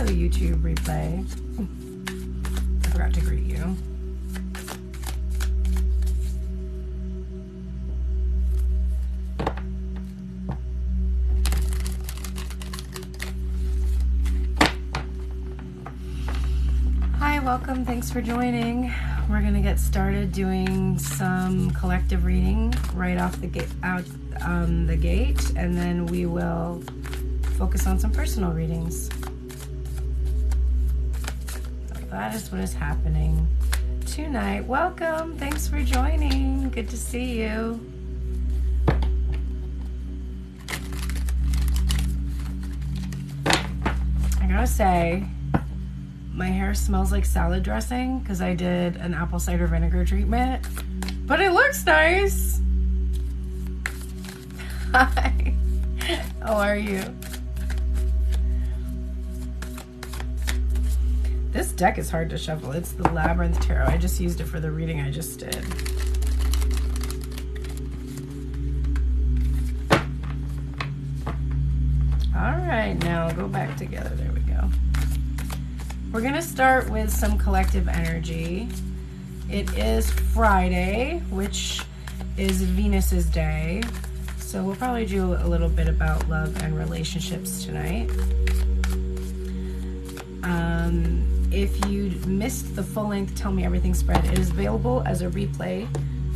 for the YouTube replay. I forgot to greet you. Hi, welcome. Thanks for joining. We're going to get started doing some collective reading right off the gate, the gate, and then we will focus on some personal readings. So that is what is happening tonight. Welcome. Thanks for joining. Good to see you. I gotta say, my hair smells like salad dressing because I did an apple cider vinegar treatment, but it looks nice. Hi, how are you? This deck is hard to shuffle. It's the Labyrinth Tarot. I just used it for the reading I just did. All right, now go back together. There we go. We're going to start with some collective energy. It is Friday, which is Venus's day. So we'll probably do a little bit about love and relationships tonight. If you missed the full-length Tell Me Everything spread, it is available as a replay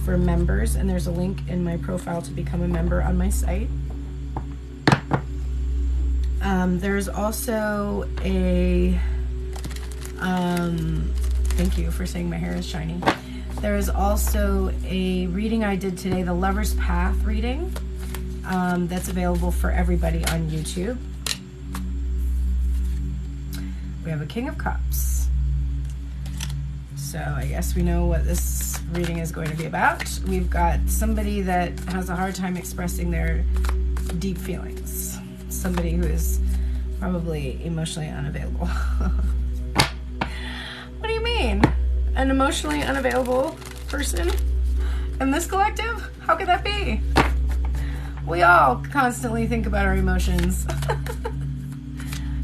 for members, and there's a link in my profile to become a member on my site. There's also a... thank you for saying my hair is shiny. There is also a reading I did today, the Lover's Path reading, that's available for everybody on YouTube. We have a King of Cups. So I guess we know what this reading is going to be about. We've got somebody that has a hard time expressing their deep feelings. Somebody who is probably emotionally unavailable. What do you mean? An emotionally unavailable person in this collective? How could that be? We all constantly think about our emotions.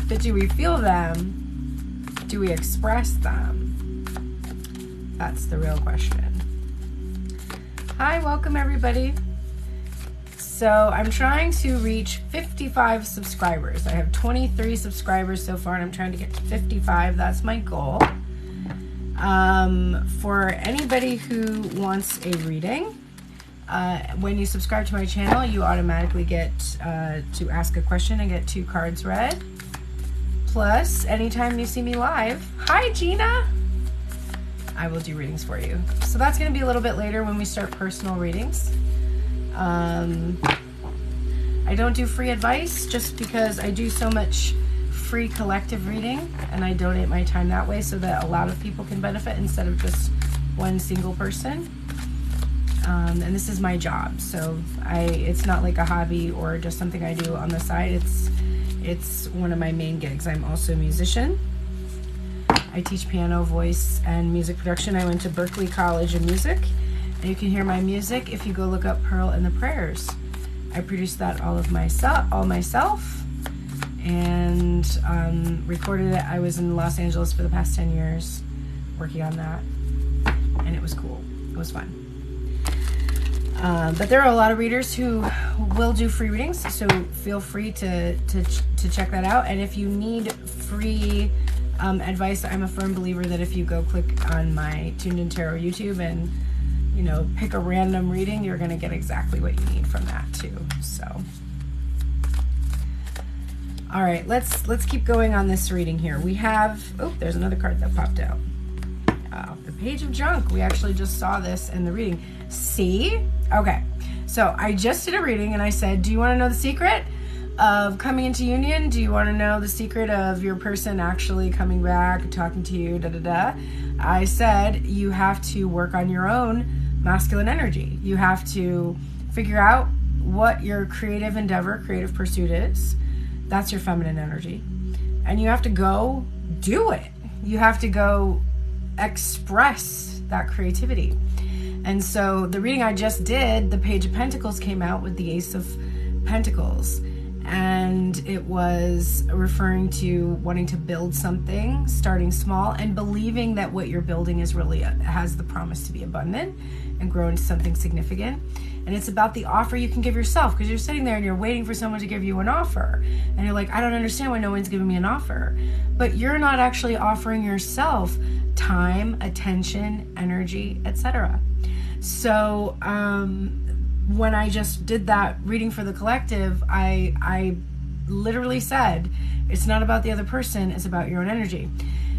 But do we feel them? Do we express them? That's the real question. Hi, welcome everybody. So I'm trying to reach 55 subscribers. I have 23 subscribers so far, and I'm trying to get to 55. That's my goal. For anybody who wants a reading, when you subscribe to my channel, you automatically get to ask a question and get 2 cards read. Plus, anytime you see me live, hi Gina, I will do readings for you. So that's going to be a little bit later when we start personal readings. I don't do free advice just because I do so much free collective reading, and I donate my time that way so that a lot of people can benefit instead of just one single person. And this is my job, so it's not like a hobby or just something I do on the side. It's one of my main gigs. I'm also a musician. I teach piano, voice, and music production. I went to Berklee College of Music, and you can hear my music if you go look up Pearl and the Prayers. I produced that all myself, and recorded it. I was in Los Angeles for the past 10 years working on that, and it was cool. It was fun. But there are a lot of readers who will do free readings, so feel free to check that out. And if you need free advice, I'm a firm believer that if you go click on my Tuned In Tarot YouTube and pick a random reading, you're going to get exactly what you need from that too. So, all right, let's keep going on this reading here. We have, oh, there's another card that popped out. The Page of Junk. We actually just saw this in the reading. See? Okay, so I just did a reading and I said, do you want to know the secret of coming into union? Do you want to know the secret of your person actually coming back, talking to you, I said, you have to work on your own masculine energy. You have to figure out what your creative endeavor, creative pursuit is. That's your feminine energy. And you have to go do it. You have to go express that creativity. And so the reading I just did, the Page of Pentacles came out with the Ace of Pentacles. and it was referring to wanting to build something, starting small, and believing that what you're building is really has the promise to be abundant and grow into something significant. And it's about the offer you can give yourself, because you're sitting there and you're waiting for someone to give you an offer, and you're like, I don't understand why no one's giving me an offer. But you're not actually offering yourself time, attention, energy, etc. So when I just did that reading for the collective, I literally said, it's not about the other person, it's about your own energy.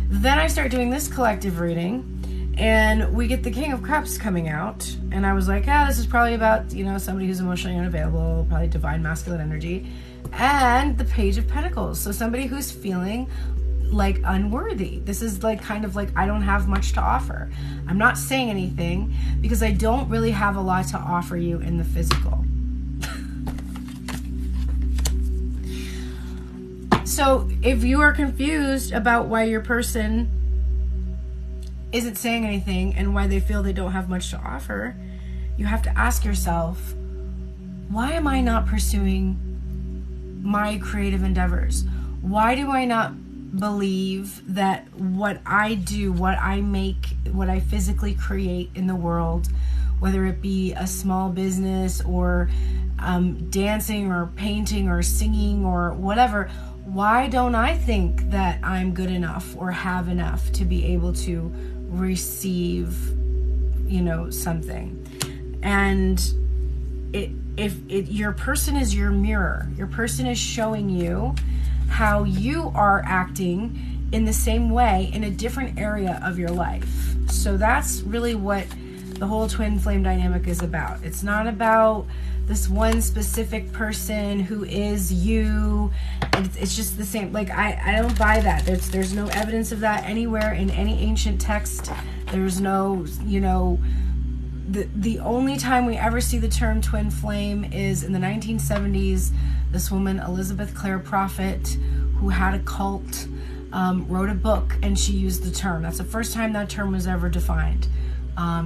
Then I start doing this collective reading, and we get the King of Cups coming out, and I was like, this is probably about, somebody who's emotionally unavailable, probably divine masculine energy, and the Page of Pentacles, so somebody who's feeling like unworthy. This is like kind of like, I don't have much to offer. I'm not saying anything because I don't really have a lot to offer you in the physical. So if you are confused about why your person isn't saying anything and why they feel they don't have much to offer, you have to ask yourself, why am I not pursuing my creative endeavors? Why do I not believe that what I do, what I make, what I physically create in the world, whether it be a small business or dancing or painting or singing or whatever, why don't I think that I'm good enough or have enough to be able to receive, something? And if your person is your mirror, your person is showing you how you are acting in the same way in a different area of your life. So that's really what the whole twin flame dynamic is about. It's not about this one specific person who is you. It's just the same. Like, I don't buy that. There's no evidence of that anywhere in any ancient text. There's no, the only time we ever see the term twin flame is in the 1970s. This woman, Elizabeth Clare Prophet, who had a cult, wrote a book, and she used the term. That's the first time that term was ever defined.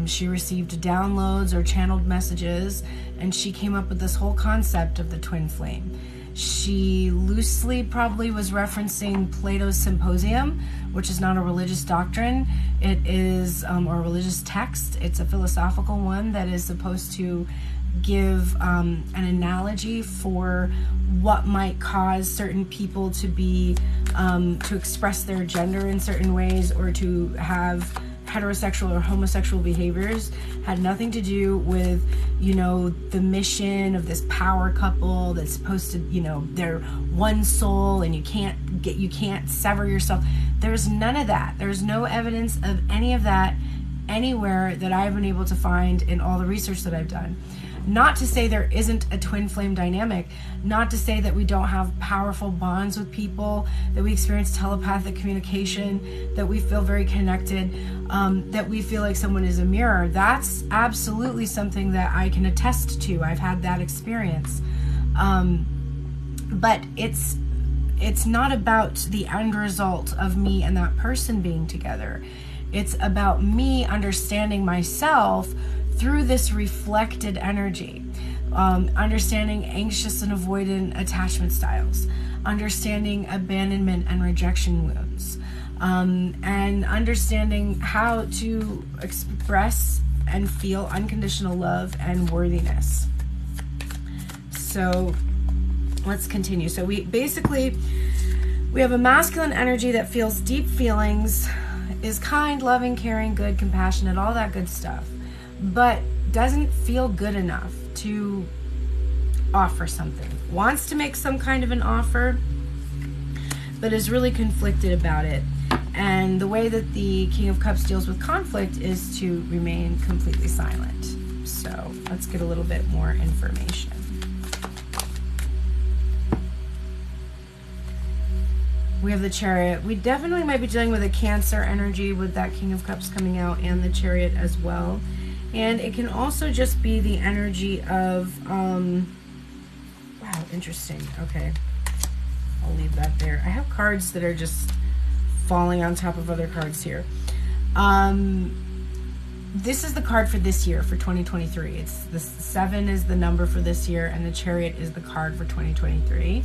She received downloads or channeled messages, and she came up with this whole concept of the twin flame. She loosely probably was referencing Plato's Symposium, which is not a religious doctrine. It is or a religious text. It's a philosophical one that is supposed to give an analogy for what might cause certain people to be to express their gender in certain ways, or to have heterosexual or homosexual behaviors. Had nothing to do with the mission of this power couple that's supposed to, they're one soul and you can't sever yourself. There's none of that. There's no evidence of any of that anywhere that I've been able to find in all the research that I've done. Not to say there isn't a twin flame dynamic, not to say that we don't have powerful bonds with people, that we experience telepathic communication, that we feel very connected, that we feel like someone is a mirror. That's absolutely something that I can attest to. I've had that experience. But it's not about the end result of me and that person being together. It's about me understanding myself through this reflected energy, understanding anxious and avoidant attachment styles, understanding abandonment and rejection wounds, and understanding how to express and feel unconditional love and worthiness. So let's continue. So we have a masculine energy that feels deep feelings, is kind, loving, caring, good, compassionate, all that good stuff, but doesn't feel good enough to offer something. Wants to make some kind of an offer, but is really conflicted about it. And the way that the King of Cups deals with conflict is to remain completely silent. So let's get a little bit more information. We have the Chariot. We definitely might be dealing with a Cancer energy with that King of Cups coming out and the Chariot as well. And it can also just be the energy of, wow, interesting. Okay, I'll leave that there. I have cards that are just falling on top of other cards here. this is the card for this year, for 2023. It's the 7 is the number for this year, and the Chariot is the card for 2023.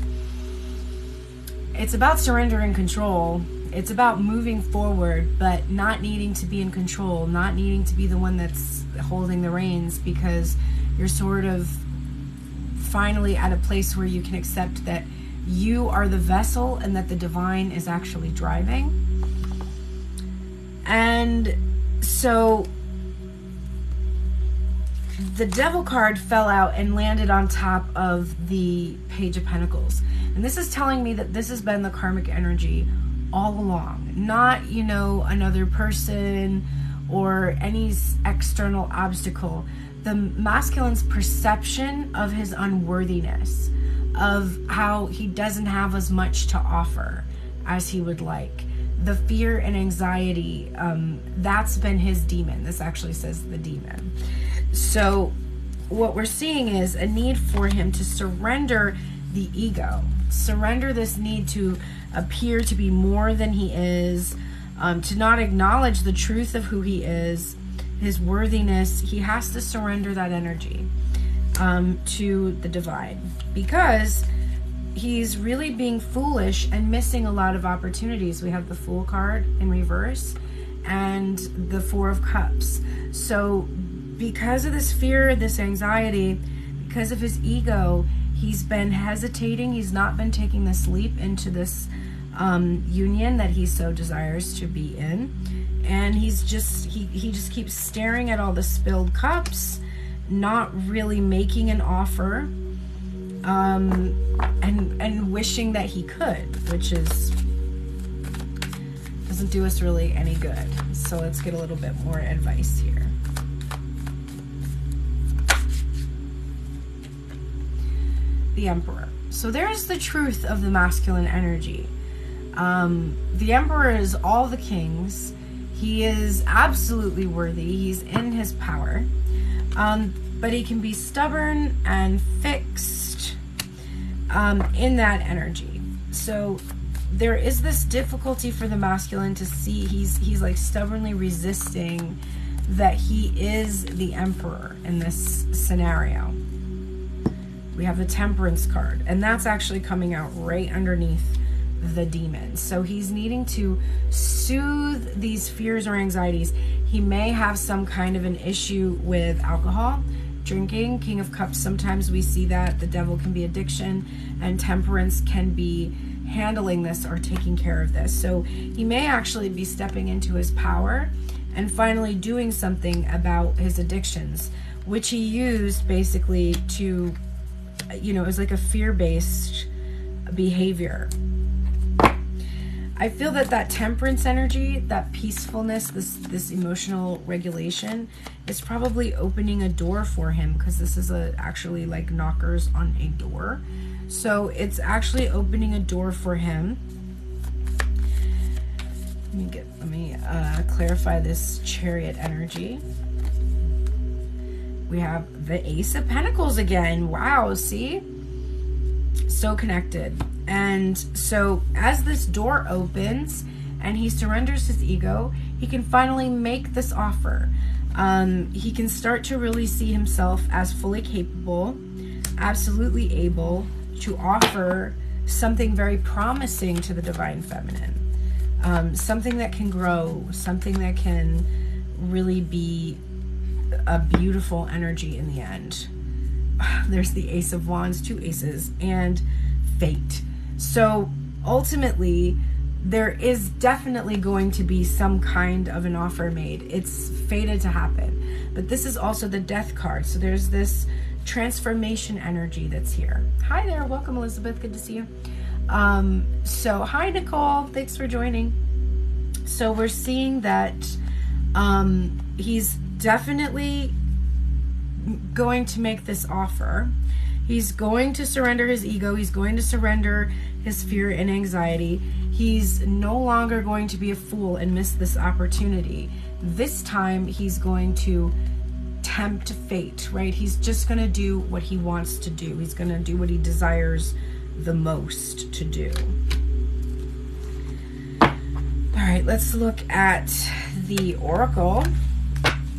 It's about surrender and control. It's about moving forward, but not needing to be in control, not needing to be the one that's holding the reins, because you're sort of finally at a place where you can accept that you are the vessel and that the divine is actually driving. And so the Devil card fell out and landed on top of the Page of Pentacles. And this is telling me that this has been the karmic energy all along. Not, you know, another person or any external obstacle. The masculine's perception of his unworthiness, of how he doesn't have as much to offer as he would like. The fear and anxiety, that's been his demon. This actually says the demon. So what we're seeing is a need for him to surrender the ego, surrender this need to appear to be more than he is, to not acknowledge the truth of who he is, his worthiness. He has to surrender that energy to the divine, because he's really being foolish and missing a lot of opportunities. We have the Fool card in reverse and the Four of Cups. So because of this fear, this anxiety, because of his ego, he's been hesitating. He's not been taking this leap into this union that he so desires to be in. And he's just, he just keeps staring at all the spilled cups, not really making an offer, and wishing that he could, which is, doesn't do us really any good. So let's get a little bit more advice here. The Emperor. So there's the truth of the masculine energy. The Emperor is all the kings. He is absolutely worthy. He's in his power. But he can be stubborn and fixed in that energy. So there is this difficulty for the masculine to see. He's like stubbornly resisting that he is the Emperor in this scenario. We have the Temperance card, and that's actually coming out right underneath the demon. So he's needing to soothe these fears or anxieties. He may have some kind of an issue with alcohol, drinking. King of Cups, sometimes we see that the Devil can be addiction, and Temperance can be handling this or taking care of this. So he may actually be stepping into his power and finally doing something about his addictions, which he used basically to, you know, it was like a fear-based behavior. I feel that Temperance energy, that peacefulness, this emotional regulation is probably opening a door for him, because this is actually like knockers on a door. So it's actually opening a door for him. Let me clarify this Chariot energy. We have the Ace of Pentacles again. Wow, see? So connected. And so as this door opens and he surrenders his ego, he can finally make this offer. He can start to really see himself as fully capable, absolutely able to offer something very promising to the Divine Feminine. Something that can grow, something that can really be a beautiful energy in the end. There's the Ace of Wands, 2 aces, and Fate. So ultimately, there is definitely going to be some kind of an offer made. It's fated to happen. But this is also the Death card. So there's this transformation energy that's here. Hi there. Welcome, Elizabeth. Good to see you. So hi, Nicole. Thanks for joining. So we're seeing that he's definitely going to make this offer. He's going to surrender his ego. He's going to surrender his fear and anxiety. He's no longer going to be a fool and miss this opportunity. This time he's going to tempt fate, right? He's just going to do what he wants to do. He's going to do what he desires the most to do. All right, let's look at the Oracle.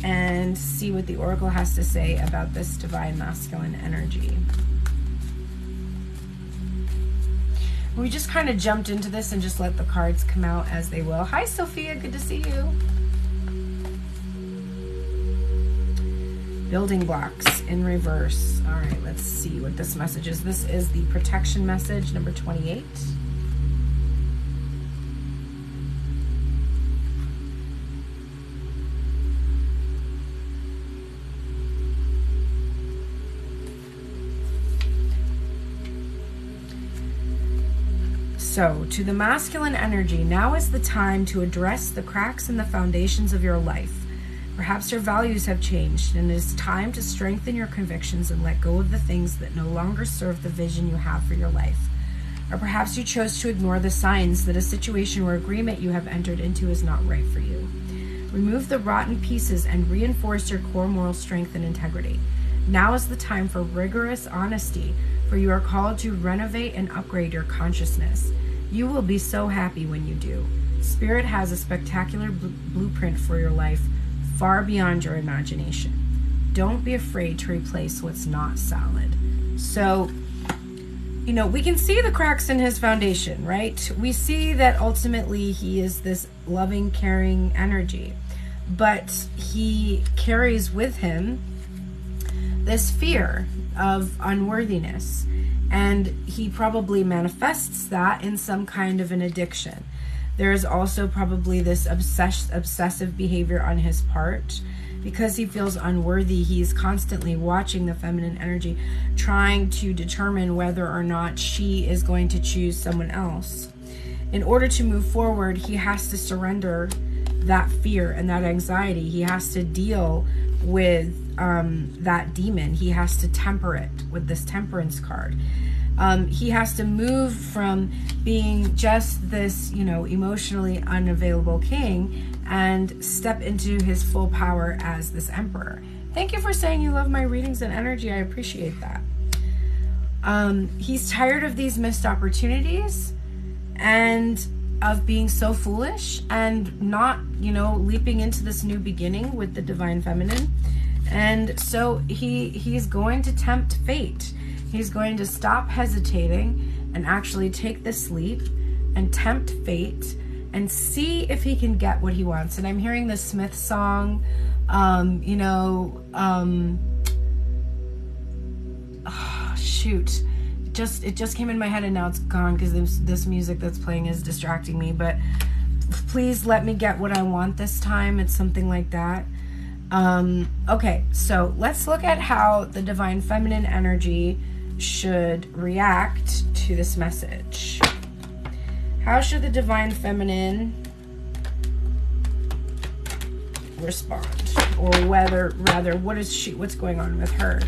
and see what the oracle has to say about this divine masculine energy. We just kind of jumped into this and just let the cards come out as they will. Hi, Sophia. Good to see you. Building blocks in reverse. All right, let's see what this message is. This is the protection message, number 28. So, to the masculine energy, now is the time to address the cracks in the foundations of your life. Perhaps your values have changed, and it is time to strengthen your convictions and let go of the things that no longer serve the vision you have for your life. Or perhaps you chose to ignore the signs that a situation or agreement you have entered into is not right for you. Remove the rotten pieces and reinforce your core moral strength and integrity. Now is the time for rigorous honesty, for you are called to renovate and upgrade your consciousness. You will be so happy when you do. Spirit has a spectacular blueprint for your life, far beyond your imagination. Don't be afraid to replace what's not solid. So, you know, we can see the cracks in his foundation, right? We see that ultimately he is this loving, caring energy, but he carries with him this fear of unworthiness, and he probably manifests that in some kind of an addiction. There is also probably this obsessive behavior on his part. Because he feels unworthy, he's constantly watching the feminine energy, trying to determine whether or not she is going to choose someone else. In order to move forward, he has to surrender that fear and that anxiety. He has to deal with that demon. He has to temper it with this temperance card. He has to move from being just this, you know, emotionally unavailable king and step into his full power as this emperor. Thank you for saying you love my readings and energy. I appreciate that. He's tired of these missed opportunities and of being so foolish and not, you know, leaping into this new beginning with the divine feminine. And so he's going to tempt fate. He's going to stop hesitating and actually take this leap and tempt fate and see if he can get what he wants. And I'm hearing the Smith song, shoot. It just came in my head and now it's gone because this music that's playing is distracting me. But please let me get what I want this time. It's something like that. Okay, so let's look at how the divine feminine energy should react to this message. How should the divine feminine respond? Or what's going on with her?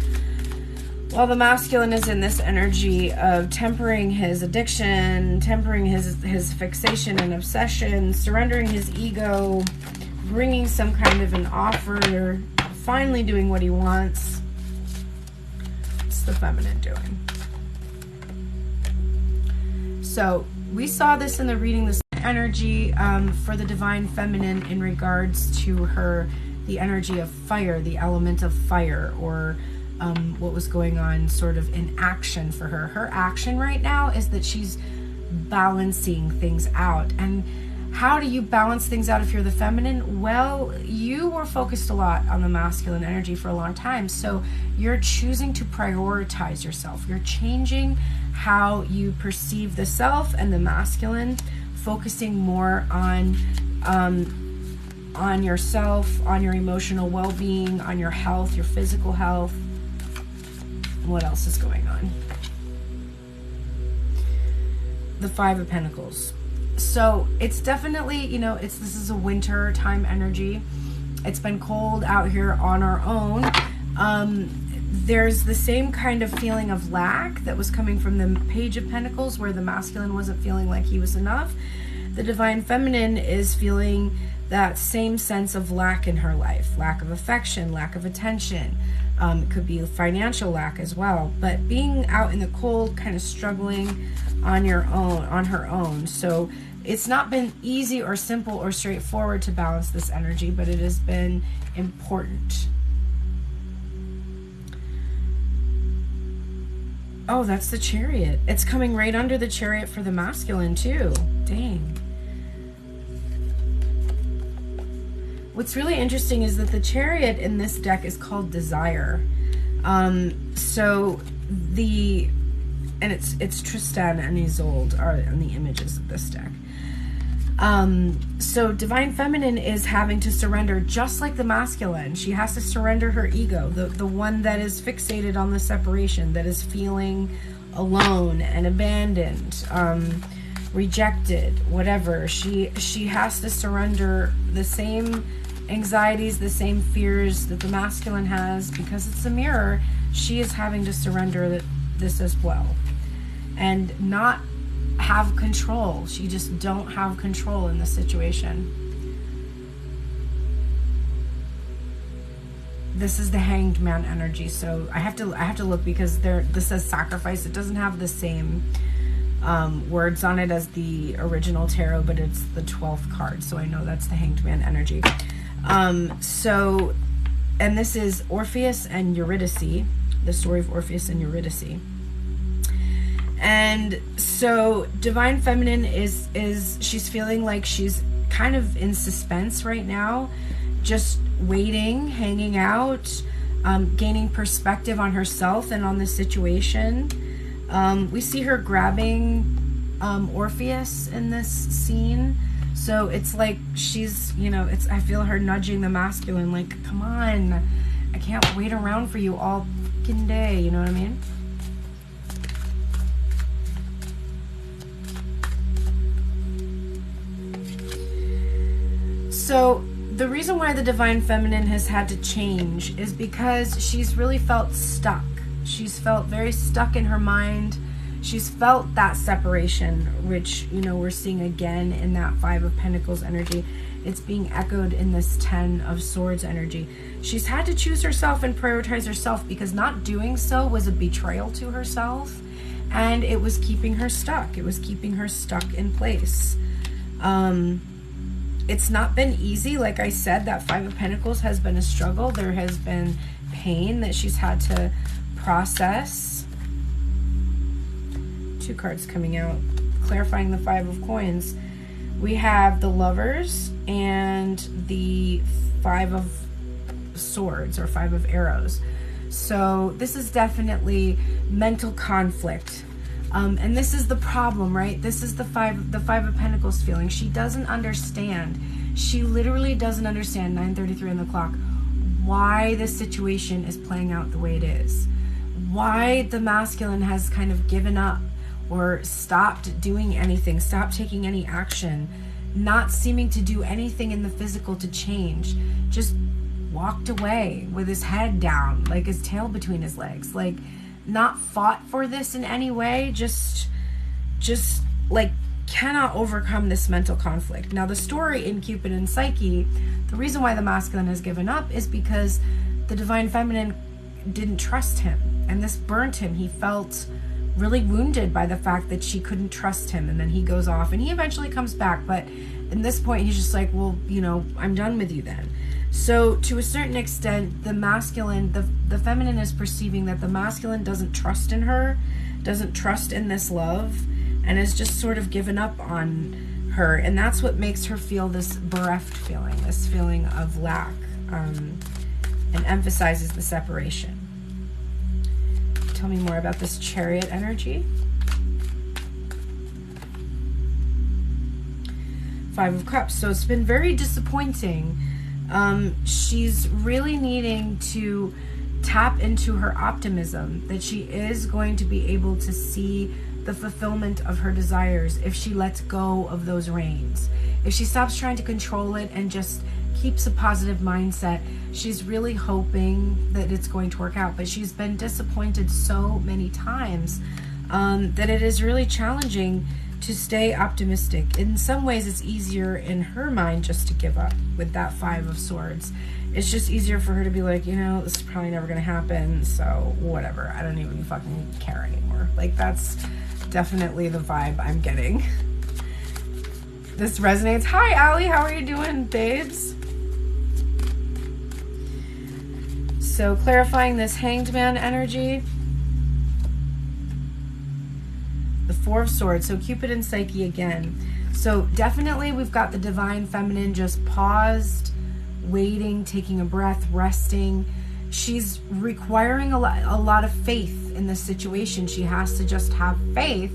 Well, the masculine is in this energy of tempering his addiction, tempering his fixation and obsession, surrendering his ego, bringing some kind of an offer, finally doing what he wants. What's the feminine doing? So we saw this in the reading, this energy for the divine feminine in regards to her, the energy of fire, the element of fire, or what was going on sort of in action for her. Her action right now is that she's balancing things out. And how do you balance things out if you're the feminine? Well, you were focused a lot on the masculine energy for a long time. So you're choosing to prioritize yourself. You're changing how you perceive the self and the masculine, focusing more on yourself, on your emotional well-being, on your health, your physical health. What else is going on? The Five of Pentacles. So it's definitely, you know, this is a winter time energy. It's been cold out here on our own. There's the same kind of feeling of lack that was coming from the Page of Pentacles, where the masculine wasn't feeling like he was enough. The divine feminine is feeling that same sense of lack in her life. Lack of affection, lack of attention. It could be financial lack as well. But being out in the cold, kind of struggling on her own. So It's not been easy or simple or straightforward to balance this energy, but it has been important. Oh, that's the Chariot. It's coming right under the Chariot for the masculine too. Dang. What's really interesting is that the Chariot in this deck is called Desire. And it's Tristan and Isolde are in the images of this deck. So Divine Feminine is having to surrender just like the masculine. She has to surrender her ego, the one that is fixated on the separation, that is feeling alone and abandoned, rejected, whatever. She has to surrender the same anxieties, the same fears that the masculine has. Because it's a mirror, she is having to surrender this as well, and not have control. She just don't have control in the situation. This is the Hanged Man energy, so I have to look, because this says sacrifice. It doesn't have the same words on it as the original tarot, but it's the 12th card, so I know that's the Hanged Man energy. And this is Orpheus and Eurydice, the story of Orpheus and Eurydice. And so Divine Feminine is she's feeling like she's kind of in suspense right now, just waiting, hanging out, gaining perspective on herself and on the situation. We see her grabbing Orpheus in this scene. So it's like she's, I feel her nudging the masculine, like, come on, I can't wait around for you all fucking day, you know what I mean? So the reason why the Divine Feminine has had to change is because she's really felt stuck. She's felt very stuck in her mind. She's felt that separation, which, we're seeing again in that 5 of Pentacles energy. It's being echoed in this 10 of Swords energy. She's had to choose herself and prioritize herself, because not doing so was a betrayal to herself, and it was keeping her stuck. It was keeping her stuck in place. It's not been easy. Like I said, that 5 of Pentacles has been a struggle. There has been pain that she's had to process. 2 cards coming out, clarifying the 5 of Coins. We have the Lovers and the 5 of Swords, or 5 of Arrows. So this is definitely mental conflict. And this is the problem, right? This is the 5 of Pentacles feeling. She doesn't understand. She literally doesn't understand, 9:33 on the clock, why this situation is playing out the way it is. Why the masculine has kind of given up, or stopped doing anything, stopped taking any action, not seeming to do anything in the physical to change, just walked away with his head down, like his tail between his legs, like not fought for this in any way, just like cannot overcome this mental conflict. Now the story in Cupid and Psyche, the reason why the masculine has given up is because the Divine Feminine didn't trust him, and this burnt him. He felt really wounded by the fact that she couldn't trust him, and then he goes off, and he eventually comes back, but in this point he's just like, well, I'm done with you then. So to a certain extent, the masculine, the feminine is perceiving that the masculine doesn't trust in her, doesn't trust in this love, and has just sort of given up on her, and that's what makes her feel this bereft feeling, this feeling of lack, and emphasizes the separation. Tell me more about this Chariot energy. 5 of Cups. So it's been very disappointing. She's really needing to tap into her optimism, that she is going to be able to see the fulfillment of her desires if she lets go of those reins. If she stops trying to control it and just keeps a positive mindset, she's really hoping that it's going to work out. But she's been disappointed so many times that it is really challenging to stay optimistic. In some ways, it's easier in her mind just to give up with that 5 of Swords. It's just easier for her to be like, this is probably never going to happen, so whatever. I don't even fucking care anymore. Like, that's definitely the vibe I'm getting. this resonates. Hi, Allie. How are you doing, babes? So clarifying this Hanged Man energy. The Four of Swords. So Cupid and Psyche again. So definitely we've got the Divine Feminine just paused, waiting, taking a breath, resting. She's requiring a lot of faith in this situation. She has to just have faith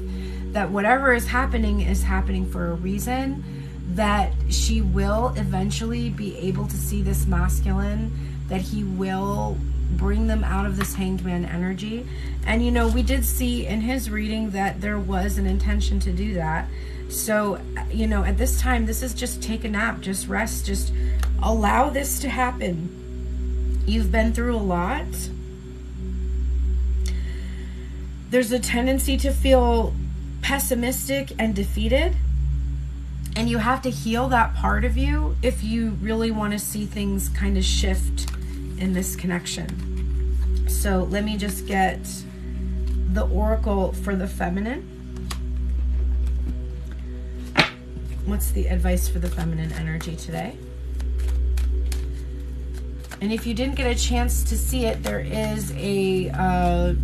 that whatever is happening for a reason, that she will eventually be able to see this masculine, that he will bring them out of this Hanged Man energy. And, you know, we did see in his reading that there was an intention to do that. So, you know, at this time, this is just take a nap, just rest, just allow this to happen. You've been through a lot. There's a tendency to feel pessimistic and defeated. And you have to heal that part of you if you really want to see things kind of shift in this connection. So let me just get the oracle for the feminine. What's the advice for the feminine energy today? And if you didn't get a chance to see it, there is a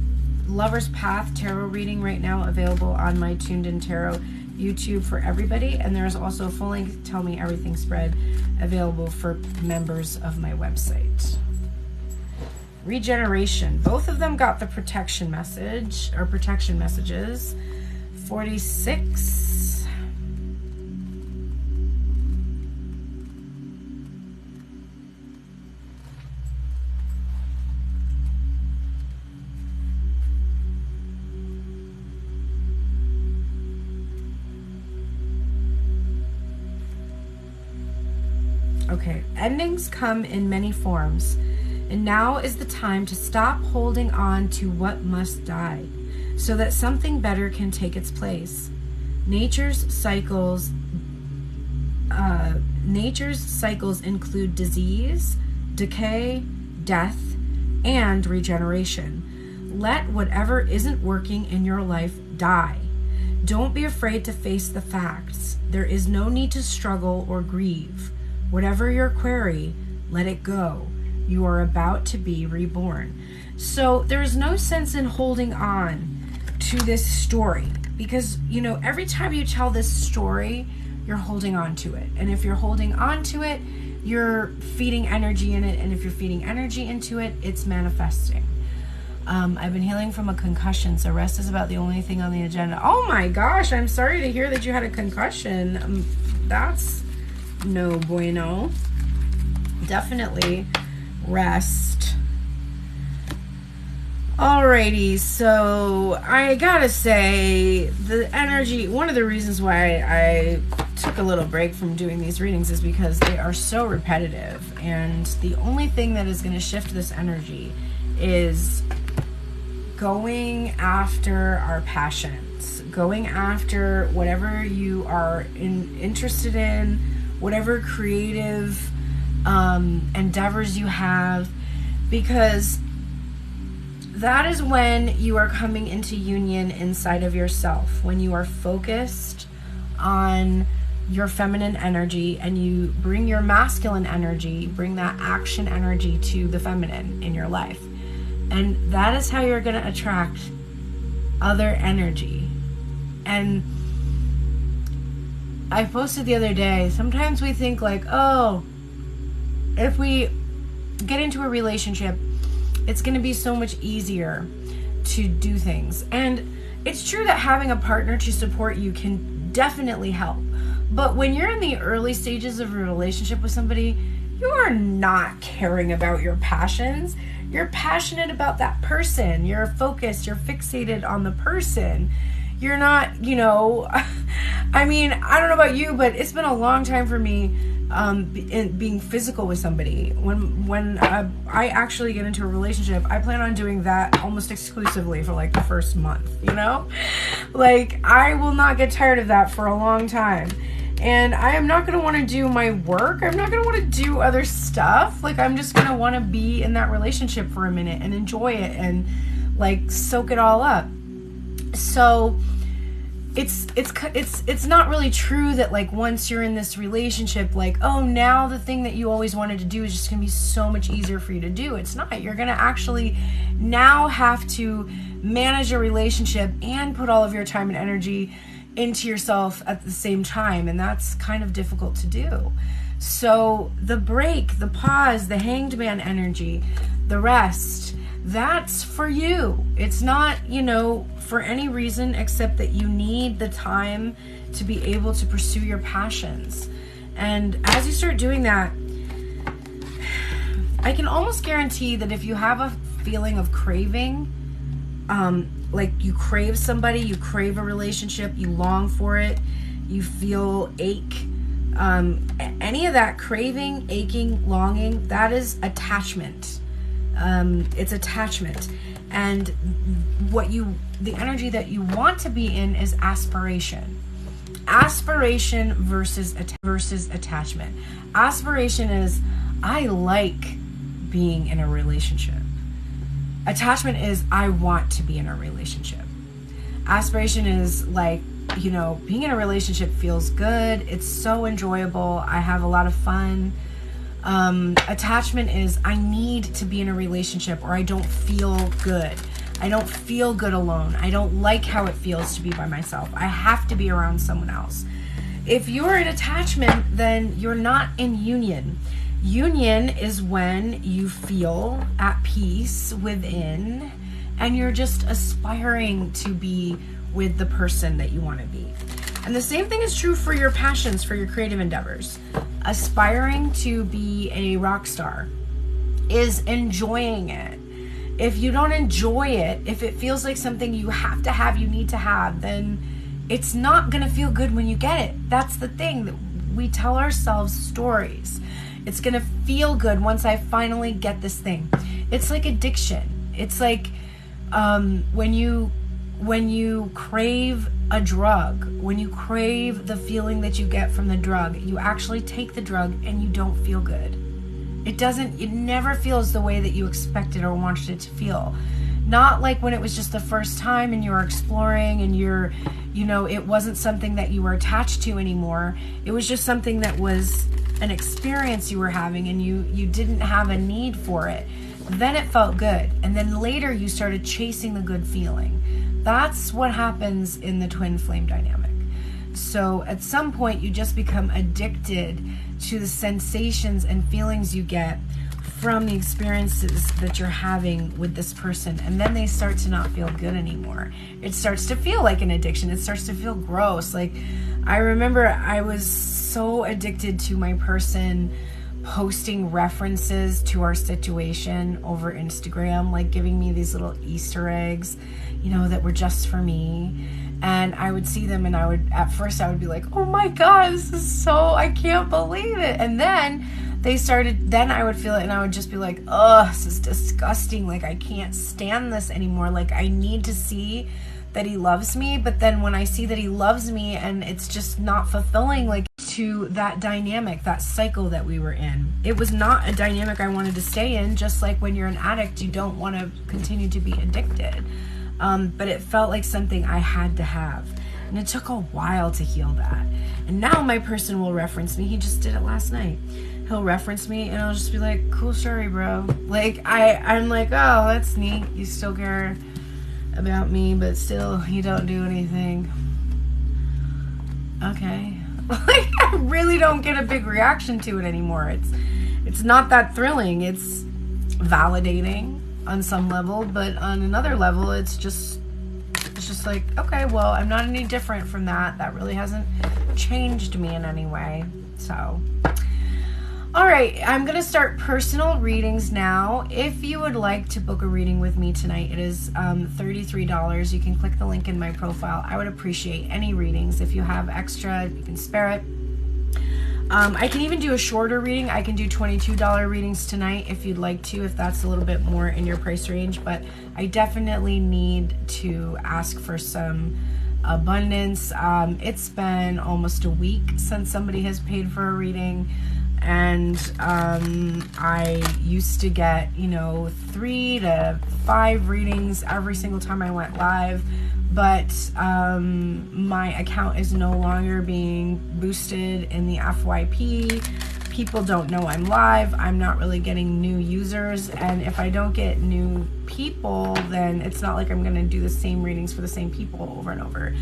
Lover's Path tarot reading right now available on my Tuned In Tarot YouTube for everybody. And there's also a full-length Tell Me Everything spread available for members of my website. Regeneration. Both of them got the protection message, or protection messages. 46. Okay, endings come in many forms, and now is the time to stop holding on to what must die, so that something better can take its place. Nature's cycles include disease, decay, death, and regeneration. Let whatever isn't working in your life die. Don't be afraid to face the facts. There is no need to struggle or grieve. Whatever your query, let it go. You are about to be reborn. So there is no sense in holding on to this story, because, you know, every time you tell this story, you're holding on to it. And if you're holding on to it, you're feeding energy in it. And if you're feeding energy into it, it's manifesting. I've been healing from a concussion, so rest is about the only thing on the agenda. Oh my gosh, I'm sorry to hear that you had a concussion. That's no bueno. Definitely rest. Alrighty, so I gotta say, the energy, one of the reasons why I took a little break from doing these readings is because they are so repetitive, and the only thing that is going to shift this energy is going after our passions, going after whatever you are interested in, whatever creative endeavors you have, because that is when you are coming into union inside of yourself, when you are focused on your feminine energy and you bring your masculine energy, bring that action energy to the feminine in your life. And that is how you're going to attract other energy. And I posted the other day, sometimes we think like, oh, if we get into a relationship, it's going to be so much easier to do things. And it's true that having a partner to support you can definitely help. But when you're in the early stages of a relationship with somebody, you are not caring about your passions. You're passionate about that person. You're focused. You're fixated on the person. You're not, you know, I mean, I don't know about you, but it's been a long time for me being physical with somebody. When I actually get into a relationship, I plan on doing that almost exclusively for like the first month, you know? Like, I will not get tired of that for a long time. And I am not going to want to do my work. I'm not going to want to do other stuff. Like, I'm just going to want to be in that relationship for a minute and enjoy it and like soak it all up. So it's not really true that like once you're in this relationship, like, oh, now the thing that you always wanted to do is just gonna be so much easier for you to do. It's not. You're gonna actually now have to manage a relationship and put all of your time and energy into yourself at the same time, and that's kind of difficult to do. So the break, the pause, the hanged man energy, the rest, that's for you. It's not, for any reason except that you need the time to be able to pursue your passions. And as you start doing that, I can almost guarantee that if you have a feeling of craving, like you crave somebody, you crave a relationship, you long for it, you feel ache, any of that craving, aching, longing, that is attachment. It's attachment. And the energy that you want to be in is aspiration. Aspiration versus attachment. Aspiration is, I like being in a relationship. Attachment is, I want to be in a relationship. Aspiration is like, being in a relationship feels good. It's so enjoyable. I have a lot of fun. Attachment is, I need to be in a relationship or I don't feel good. I don't feel good alone. I don't like how it feels to be by myself. I have to be around someone else. If you're in attachment, then you're not in union. Union is when you feel at peace within and you're just aspiring to be with the person that you want to be. And the same thing is true for your passions, for your creative endeavors. Aspiring to be a rock star is enjoying it. If you don't enjoy it, if it feels like something you have to have, you need to have, then it's not going to feel good when you get it. That's the thing, that we tell ourselves stories. It's going to feel good once I finally get this thing. It's like addiction. It's like when you crave a drug, when you crave the feeling that you get from the drug, you actually take the drug and you don't feel good. It never feels the way that you expected or wanted it to feel. Not like when it was just the first time and you were exploring and it wasn't something that you were attached to anymore. It was just something that was an experience you were having and you didn't have a need for it. Then it felt good. And then later you started chasing the good feeling. That's what happens in the twin flame dynamic. So at some point you just become addicted to the sensations and feelings you get from the experiences that you're having with this person, and then they start to not feel good anymore. It starts to feel like an addiction. It starts to feel gross. Like, I remember I was so addicted to my person posting references to our situation over Instagram, like giving me these little Easter eggs, that were just for me. And I would see them and at first I would be like, oh my God, this is I can't believe it. And then then I would feel it and I would just be like, oh, this is disgusting. Like, I can't stand this anymore. Like, I need to see that he loves me. But then when I see that he loves me and it's just not fulfilling, like, to that dynamic, that cycle that we were in. It was not a dynamic I wanted to stay in, just like when you're an addict, you don't want to continue to be addicted. But it felt like something I had to have. And it took a while to heal that. And now my person will reference me. He just did it last night. He'll reference me and I'll just be like, cool story, bro. Like, I'm like, oh, that's neat. You still care about me, but still you don't do anything. Okay. Like, I really don't get a big reaction to it anymore. It's not that thrilling. It's validating on some level, but on another level, it's just like, okay, well, I'm not any different from that. That really hasn't changed me in any way. So, all right, I'm going to start personal readings now. If you would like to book a reading with me tonight, it is $33. You can click the link in my profile. I would appreciate any readings. If you have extra, you can spare it. I can even do a shorter reading. I can do $22 readings tonight if you'd like to, if that's a little bit more in your price range. But I definitely need to ask for some abundance. It's been almost a week since somebody has paid for a reading. And I used to get, 3 to 5 readings every single time I went live but my account is no longer being boosted in the FYP. People don't know I'm live. I'm not really getting new users, and if I don't get new people, then it's not like I'm going to do the same readings for the same people over and over.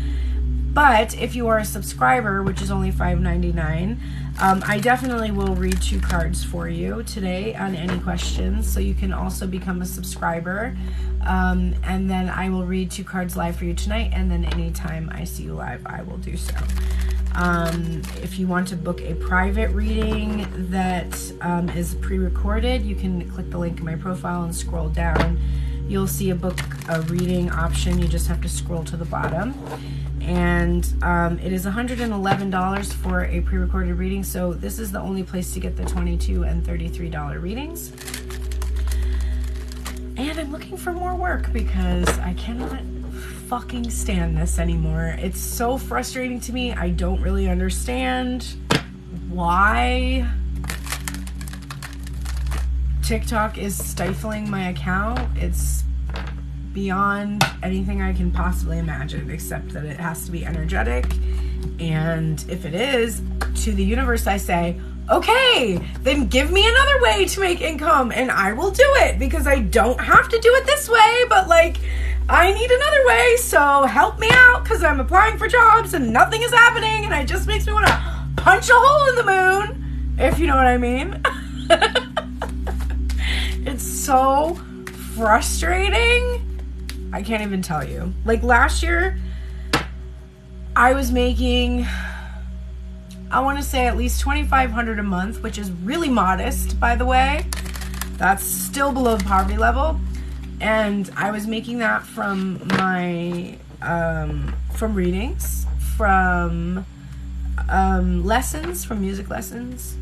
But if you are a subscriber, which is only $5.99, I definitely will read 2 cards for you today on any questions, so you can also become a subscriber. And then I will read 2 cards live for you tonight, and then anytime I see you live, I will do so. If you want to book a private reading that is pre-recorded, you can click the link in my profile and scroll down. You'll see a book a reading option. You just have to scroll to the bottom. And it is $111 for a pre-recorded reading, so this is the only place to get the $22 and $33 readings. And I'm looking for more work because I cannot fucking stand this anymore. It's so frustrating to me. I don't really understand why TikTok is stifling my account. It's beyond anything I can possibly imagine, except that it has to be energetic. And if it is, to the universe I say, okay, then give me another way to make income and I will do it, because I don't have to do it this way, but like, I need another way, so help me out, because I'm applying for jobs and nothing is happening, and it just makes me want to punch a hole in the moon, if you know what I mean. It's so frustrating. I can't even tell you. Like last year, I was making, I want to say at least $2,500 a month, which is really modest, by the way. That's still below the poverty level. And I was making that from my, from readings, from lessons, from music lessons.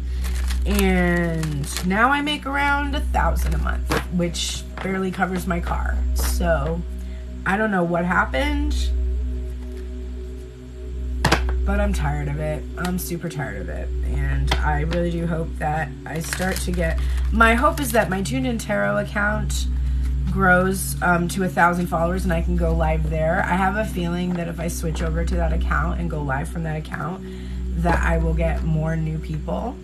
And now I make around $1,000 a month, which barely covers my car. So I don't know what happened, but I'm tired of it. I'm super tired of it. And I really do hope that I start to get, my hope is that my Tuned In Tarot account grows to 1,000 followers and I can go live there. I have a feeling that if I switch over to that account and go live from that account, that I will get more new people.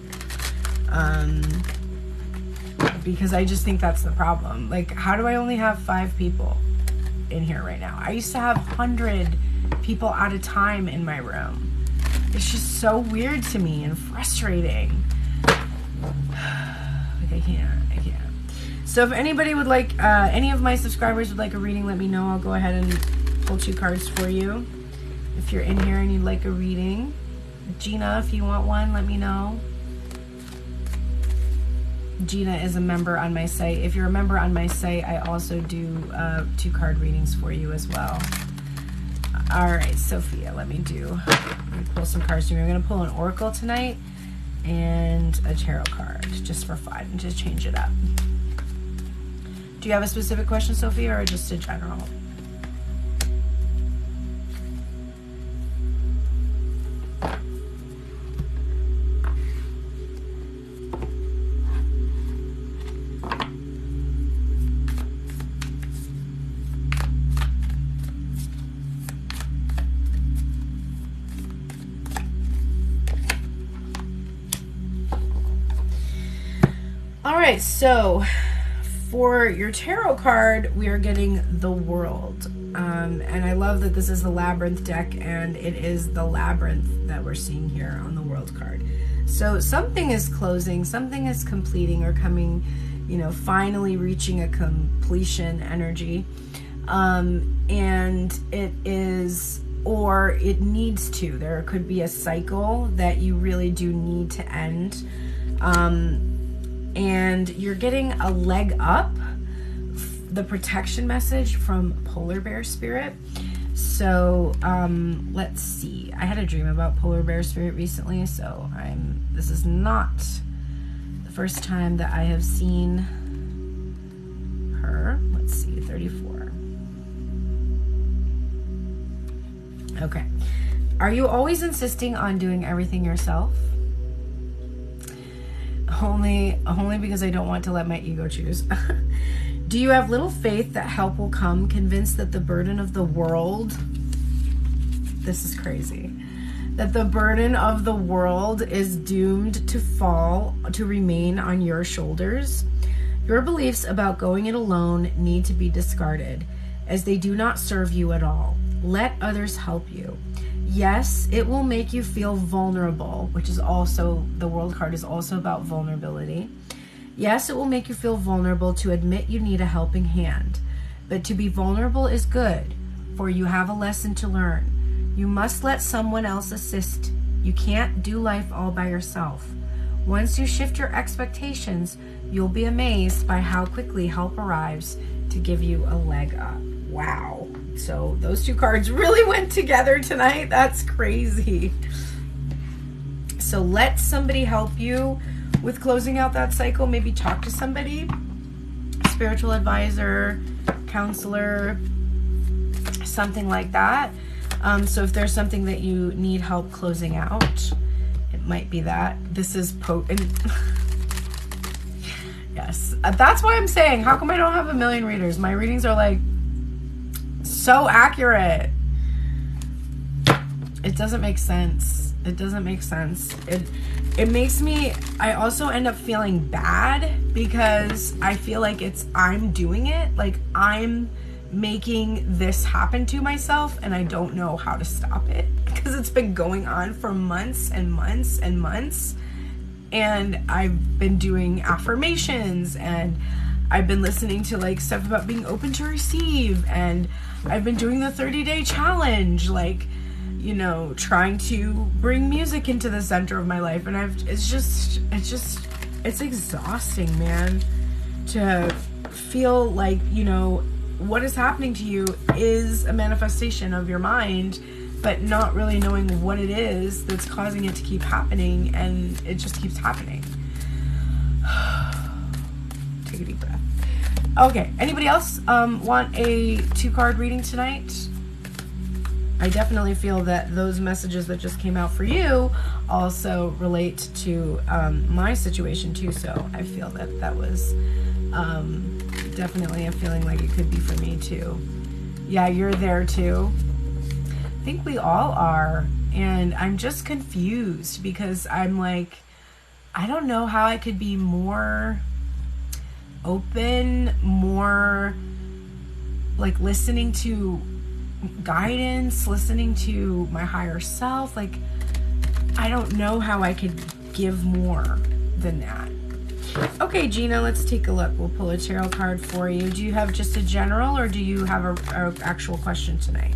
Because I just think that's the problem. Like, how do I only have 5 people in here right now? I used to have 100 people at a time in my room. It's just so weird to me and frustrating. Like, I can't. So if anybody would like, any of my subscribers would like a reading, let me know. I'll go ahead and pull 2 cards for you. If you're in here and you'd like a reading. Gina, if you want one, let me know. Gina is a member on my site. If you're a member on my site, I also do 2 card readings for you as well. All right, Sophia, let me pull some cards for you. I'm going to pull an oracle tonight and a tarot card just for fun, and just change it up. Do you have a specific question, Sophia, or just a general? All right, so for your tarot card, we are getting the World. And I love that this is the Labyrinth deck, and it is the Labyrinth that we're seeing here on the World card. So something is closing, something is completing or coming, you know, finally reaching a completion energy. And it is, or it needs to. There could be a cycle that you really do need to end. And you're getting a leg up, the protection message from Polar Bear Spirit. So let's see. I had a dream about Polar Bear Spirit recently, so this is not the first time that I have seen her. Let's see, 34. Okay. Are you always insisting on doing everything yourself? Only because I don't want to let my ego choose. Do you have little faith that help will come, convinced that the burden of the world, this is crazy, that the burden of the world is doomed to remain on your shoulders? Your beliefs about going it alone need to be discarded, as they do not serve you at all. Let others help you. Yes, it will make you feel vulnerable, which is also, the World card is also about vulnerability. Yes, it will make you feel vulnerable to admit you need a helping hand. But to be vulnerable is good, for you have a lesson to learn. You must let someone else assist. You can't do life all by yourself. Once you shift your expectations, you'll be amazed by how quickly help arrives to give you a leg up. Wow. So those two cards really went together tonight. That's crazy. So let somebody help you with closing out that cycle. Maybe talk to somebody, spiritual advisor, counselor, something like that. So if there's something that you need help closing out, it might be that. This is potent. Yes. That's why I'm saying, how come I don't have a million readers? My readings are like so accurate. It doesn't make sense. It doesn't make sense. It makes me, I also end up feeling bad because I feel like I'm doing it. Like I'm making this happen to myself and I don't know how to stop it because it's been going on for months and months and months. And I've been doing affirmations and I've been listening to like stuff about being open to receive, and I've been doing the 30-day challenge, like, you know, trying to bring music into the center of my life. And it's exhausting, man, to feel like, you know, what is happening to you is a manifestation of your mind, but not really knowing what it is that's causing it to keep happening, and it just keeps happening. Take a deep breath. Okay, anybody else want a 2-card reading tonight? I definitely feel that those messages that just came out for you also relate to my situation too, so I feel that was definitely a feeling like it could be for me too. Yeah, you're there too. I think we all are, and I'm just confused because I'm like, I don't know how I could be more open, more like listening to guidance, listening to my higher self. Like, I don't know how I could give more than that. Okay, Gina, let's take a look. We'll pull a tarot card for you. Do you have just a general, or do you have a actual question tonight?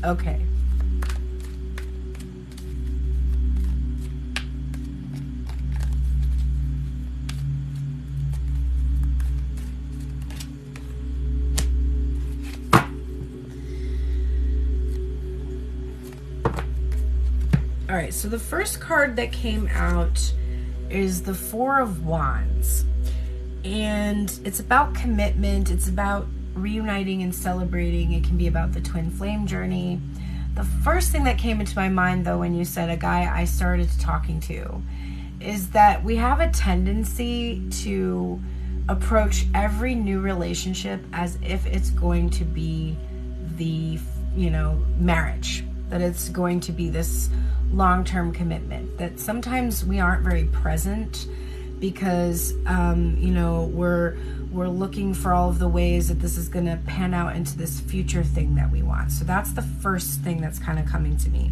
Okay. All right, so the first card that came out is the 4 of Wands. And it's about commitment. It's about reuniting and celebrating. It can be about the twin flame journey. The first thing that came into my mind, though, when you said a guy I started talking to, is that we have a tendency to approach every new relationship as if it's going to be the, you know, marriage, that it's going to be this long-term commitment, that sometimes we aren't very present because, you know, we're looking for all of the ways that this is going to pan out into this future thing that we want. So that's the first thing that's kind of coming to me.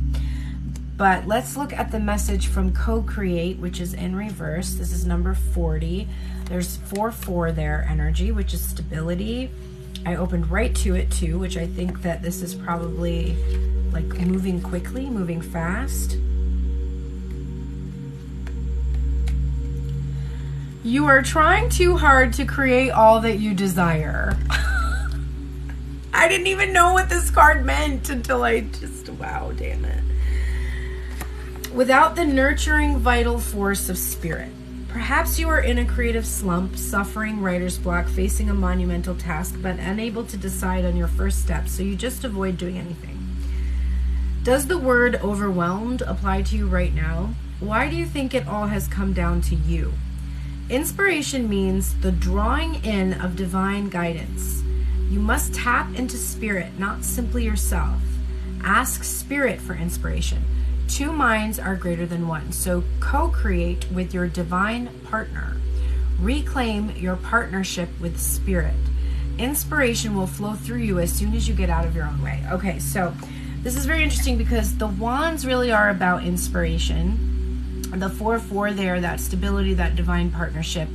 But let's look at the message from Co-Create, which is in reverse. This is number 40. There's 4-4 there, energy, which is stability. I opened right to it too, which I think that this is probably like moving quickly, moving fast. You are trying too hard to create all that you desire. I didn't even know what this card meant until I just, wow, damn it. Without the nurturing vital force of spirit. Perhaps you are in a creative slump, suffering writer's block, facing a monumental task, but unable to decide on your first step, so you just avoid doing anything. Does the word overwhelmed apply to you right now? Why do you think it all has come down to you? Inspiration means the drawing in of divine guidance. You must tap into spirit, not simply yourself. Ask spirit for inspiration. Two minds are greater than one, so co-create with your divine partner. Reclaim your partnership with spirit. Inspiration will flow through you as soon as you get out of your own way. Okay, so this is very interesting because the wands really are about inspiration. The 4-4 there, that stability, that divine partnership.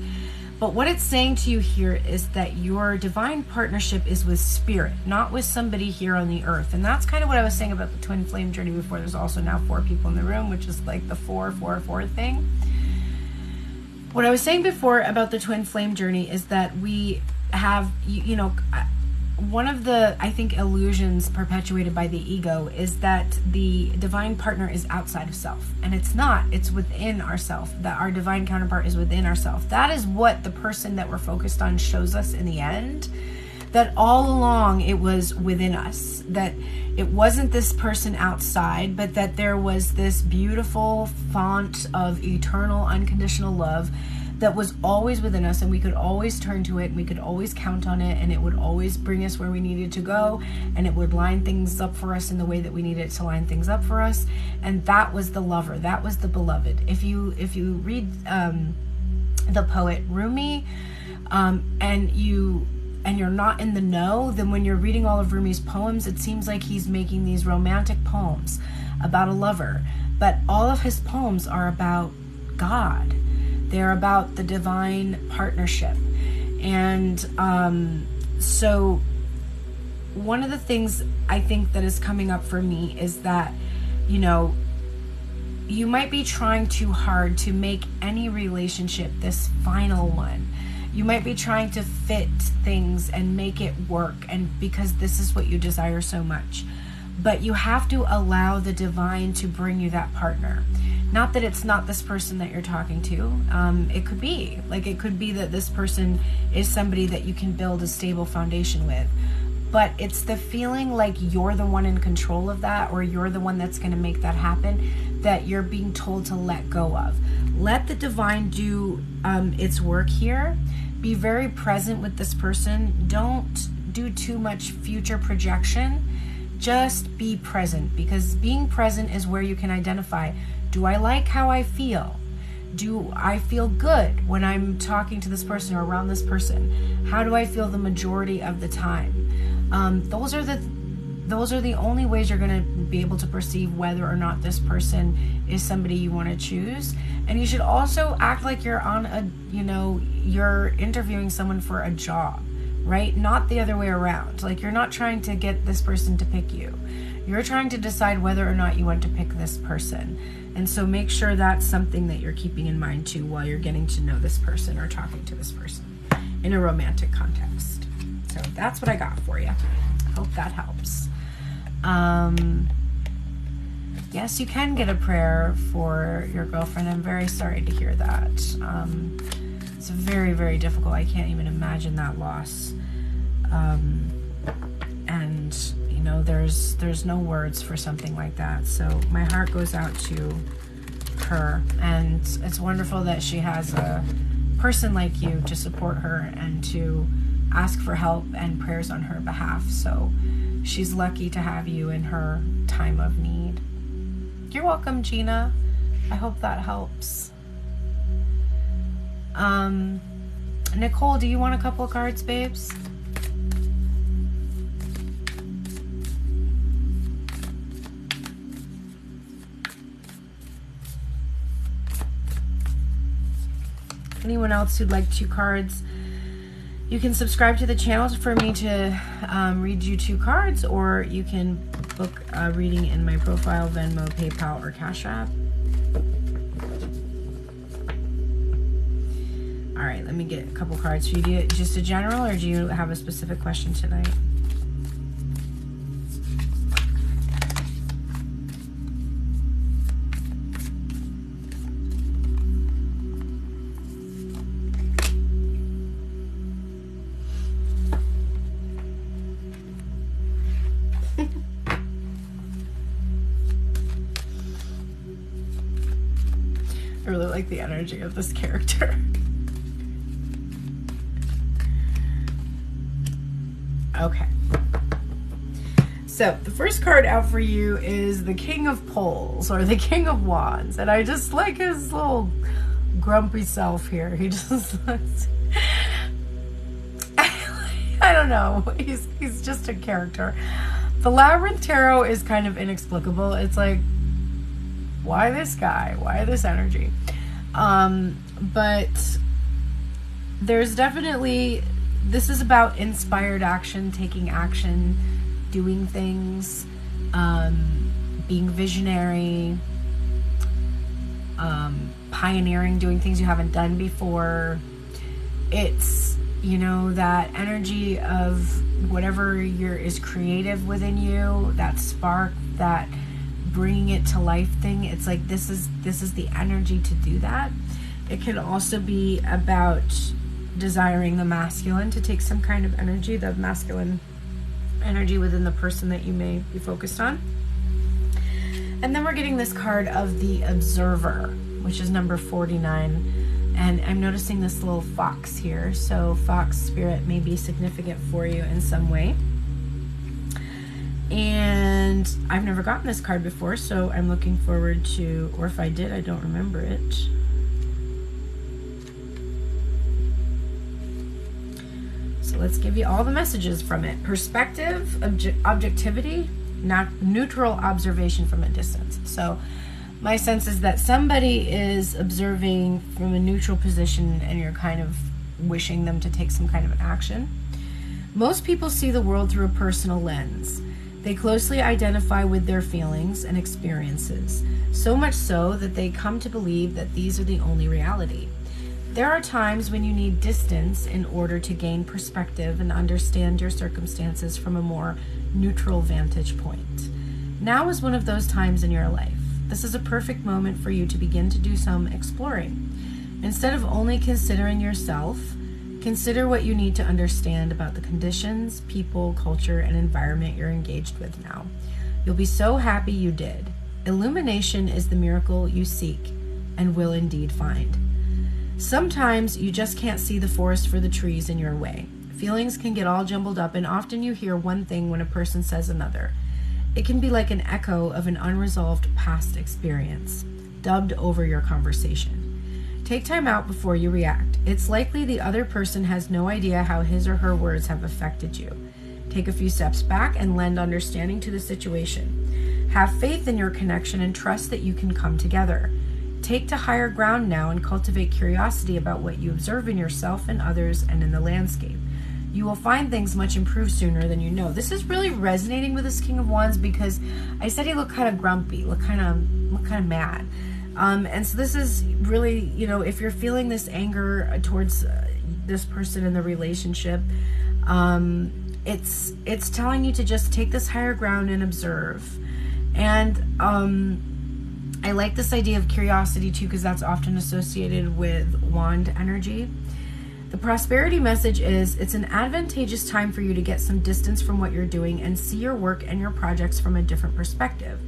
But what it's saying to you here is that your divine partnership is with spirit, not with somebody here on the earth. And that's kind of what I was saying about the twin flame journey before. There's also now 4 people in the room, which is like the 4-4-4 thing. What I was saying before about the twin flame journey is that we have, you know, one of the, I think, illusions perpetuated by the ego is that the divine partner is outside of self. And it's not. It's within ourself. That our divine counterpart is within ourself. That is what the person that we're focused on shows us in the end. That all along it was within us. That it wasn't this person outside, but that there was this beautiful font of eternal, unconditional love that was always within us, and we could always turn to it, and we could always count on it, and it would always bring us where we needed to go, and it would line things up for us in the way that we needed to line things up for us. And that was the lover, that was the beloved. If you read the poet Rumi, and you're not in the know, then when you're reading all of Rumi's poems, it seems like he's making these romantic poems about a lover, but all of his poems are about God. They're about the divine partnership. And so one of the things I think that is coming up for me is that, you know, you might be trying too hard to make any relationship this final one. You might be trying to fit things and make it work, and because this is what you desire so much. But you have to allow the divine to bring you that partner. Not that it's not this person that you're talking to. It could be. Like, it could be that this person is somebody that you can build a stable foundation with. But it's the feeling like you're the one in control of that, or you're the one that's going to make that happen, that you're being told to let go of. Let the divine do its work here. Be very present with this person. Don't do too much future projection. Just be present, because being present is where you can identify, do I like how I feel? Do I feel good when I'm talking to this person or around this person? How do I feel the majority of the time? Those are the only ways you're going to be able to perceive whether or not this person is somebody you want to choose. And you should also act like you're on a, you're interviewing someone for a job, right? Not the other way around. Like, you're not trying to get this person to pick you. You're trying to decide whether or not you want to pick this person. And so make sure that's something that you're keeping in mind too while you're getting to know this person or talking to this person in a romantic context. So that's what I got for you. Hope that helps. Yes, you can get a prayer for your girlfriend. I'm very sorry to hear that. It's very, very difficult. I can't even imagine that loss. And there's no words for something like that. So my heart goes out to her, and it's wonderful that she has a person like you to support her and to ask for help and prayers on her behalf. So she's lucky to have you in her time of need. You're welcome, Gina. I hope that helps. Nicole, do you want a couple of cards, babes? Anyone else who'd like 2 cards? You can subscribe to the channel for me to read you 2 cards, or you can book a reading in my profile, Venmo, PayPal, or Cash App. All right, let me get a couple cards for you. Do you just a general, or do you have a specific question tonight? like the energy of this character. Okay. So the first card out for you is the King of Poles, or the King of Wands. And I just like his little grumpy self here. He just looks... I don't know. He's just a character. The Labyrinth Tarot is kind of inexplicable. It's like, why this guy? Why this energy? But there's definitely... This is about inspired action, taking action, doing things, being visionary, pioneering, doing things you haven't done before. It's, you know, that energy of whatever is creative within you, that spark, that bringing it to life thing. It's like this is the energy to do that. It can also be about desiring the masculine, to take some kind of energy, the masculine energy within the person that you may be focused on. And then we're getting this card of the Observer, which is number 49. And I'm noticing this little fox here. So fox spirit may be significant for you in some way. And I've never gotten this card before, so I'm looking forward to, or if I did, I don't remember it. So let's give you all the messages from it. Perspective, objectivity, neutral observation from a distance. So my sense is that somebody is observing from a neutral position and you're kind of wishing them to take some kind of an action. Most people see the world through a personal lens. They closely identify with their feelings and experiences, so much so that they come to believe that these are the only reality. There are times when you need distance in order to gain perspective and understand your circumstances from a more neutral vantage point. Now is one of those times in your life. This is a perfect moment for you to begin to do some exploring. Instead of only considering yourself, consider what you need to understand about the conditions, people, culture, and environment you're engaged with now. You'll be so happy you did. Illumination is the miracle you seek and will indeed find. Sometimes you just can't see the forest for the trees in your way. Feelings can get all jumbled up, and often you hear one thing when a person says another. It can be like an echo of an unresolved past experience, dubbed over your conversation. Take time out before you react. It's likely the other person has no idea how his or her words have affected you. Take a few steps back and lend understanding to the situation. Have faith in your connection and trust that you can come together. Take to higher ground now and cultivate curiosity about what you observe in yourself and others and in the landscape. You will find things much improved sooner than you know. This is really resonating with this King of Wands because I said he looked kind of grumpy, looked kind of mad. And so this is really, you know, if you're feeling this anger towards this person in the relationship, it's telling you to just take this higher ground and observe. And I like this idea of curiosity too, because that's often associated with wand energy. The prosperity message is it's an advantageous time for you to get some distance from what you're doing and see your work and your projects from a different perspective.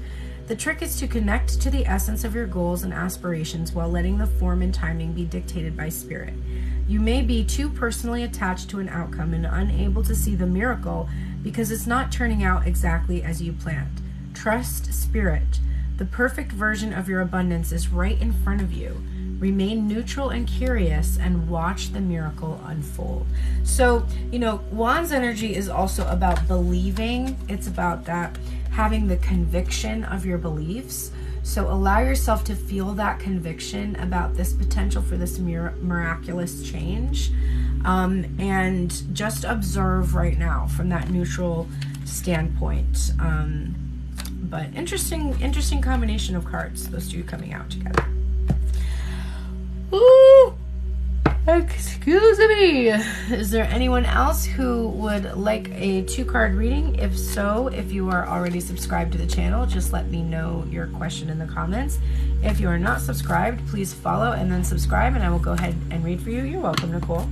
The trick is to connect to the essence of your goals and aspirations while letting the form and timing be dictated by spirit. You may be too personally attached to an outcome and unable to see the miracle because it's not turning out exactly as you planned. Trust spirit. The perfect version of your abundance is right in front of you. Remain neutral and curious and watch the miracle unfold. So, you know, Wands energy is also about believing. It's about that, having the conviction of your beliefs. So allow yourself to feel that conviction about this potential for this miraculous change. And just observe right now from that neutral standpoint. But interesting combination of cards, those two coming out together. Ooh, excuse me. Is there anyone else who would like a 2-card reading? If so, if you are already subscribed to the channel, just let me know your question in the comments. If you are not subscribed, please follow and then subscribe, and I will go ahead and read for you. You're welcome, Nicole.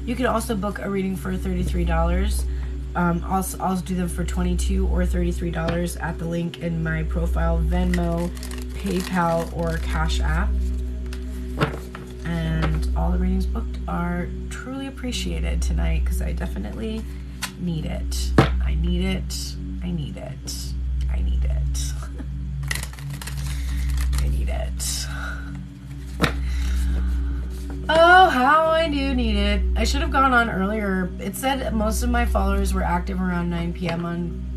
You can also book a reading for $33. I'll do them for $22 or $33 at the link in my profile, Venmo, PayPal, or Cash App. all the readings booked are truly appreciated tonight, because I definitely need it. I need it. I need it. I need it. I need it. Oh, how I do need it. I should have gone on earlier. It said most of my followers were active around 9 p.m.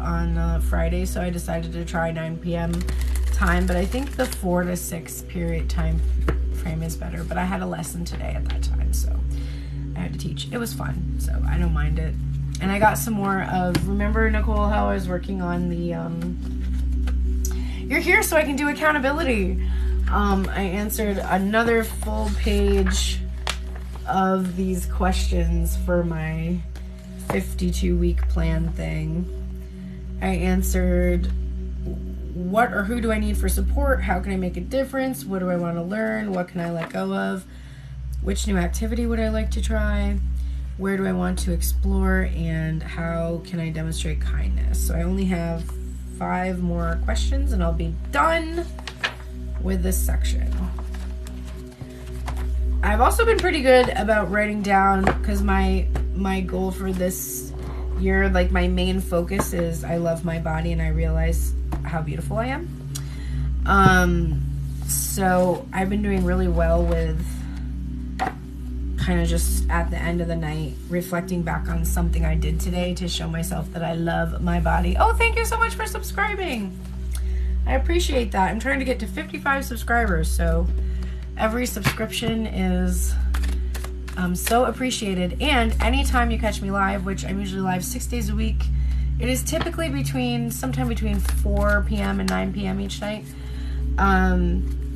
on Friday, so I decided to try 9 p.m. time, but I think the 4 to 6 period time frame is better. But I had a lesson today at that time, so I had to teach. It was fun, so I don't mind it. And I got some more of, remember, Nicole, how I was working on the you're here so I can do accountability. I answered another full page of these questions for my 52-week plan thing. I answered what or who do I need for support? How can I make a difference? What do I want to learn? What can I let go of? Which new activity would I like to try? Where do I want to explore? And how can I demonstrate kindness? So I only have 5 more questions and I'll be done with this section. I've also been pretty good about writing down, because my goal for this year, like my main focus is I love my body and I realize how beautiful I am. So I've been doing really well with kind of just at the end of the night reflecting back on something I did today to show myself that I love my body. Oh, thank you so much for subscribing. I appreciate that. I'm trying to get to 55 subscribers, so every subscription is so appreciated. And anytime you catch me live, which I'm usually live 6 days a week, it is typically sometime between 4 p.m. and 9 p.m. each night.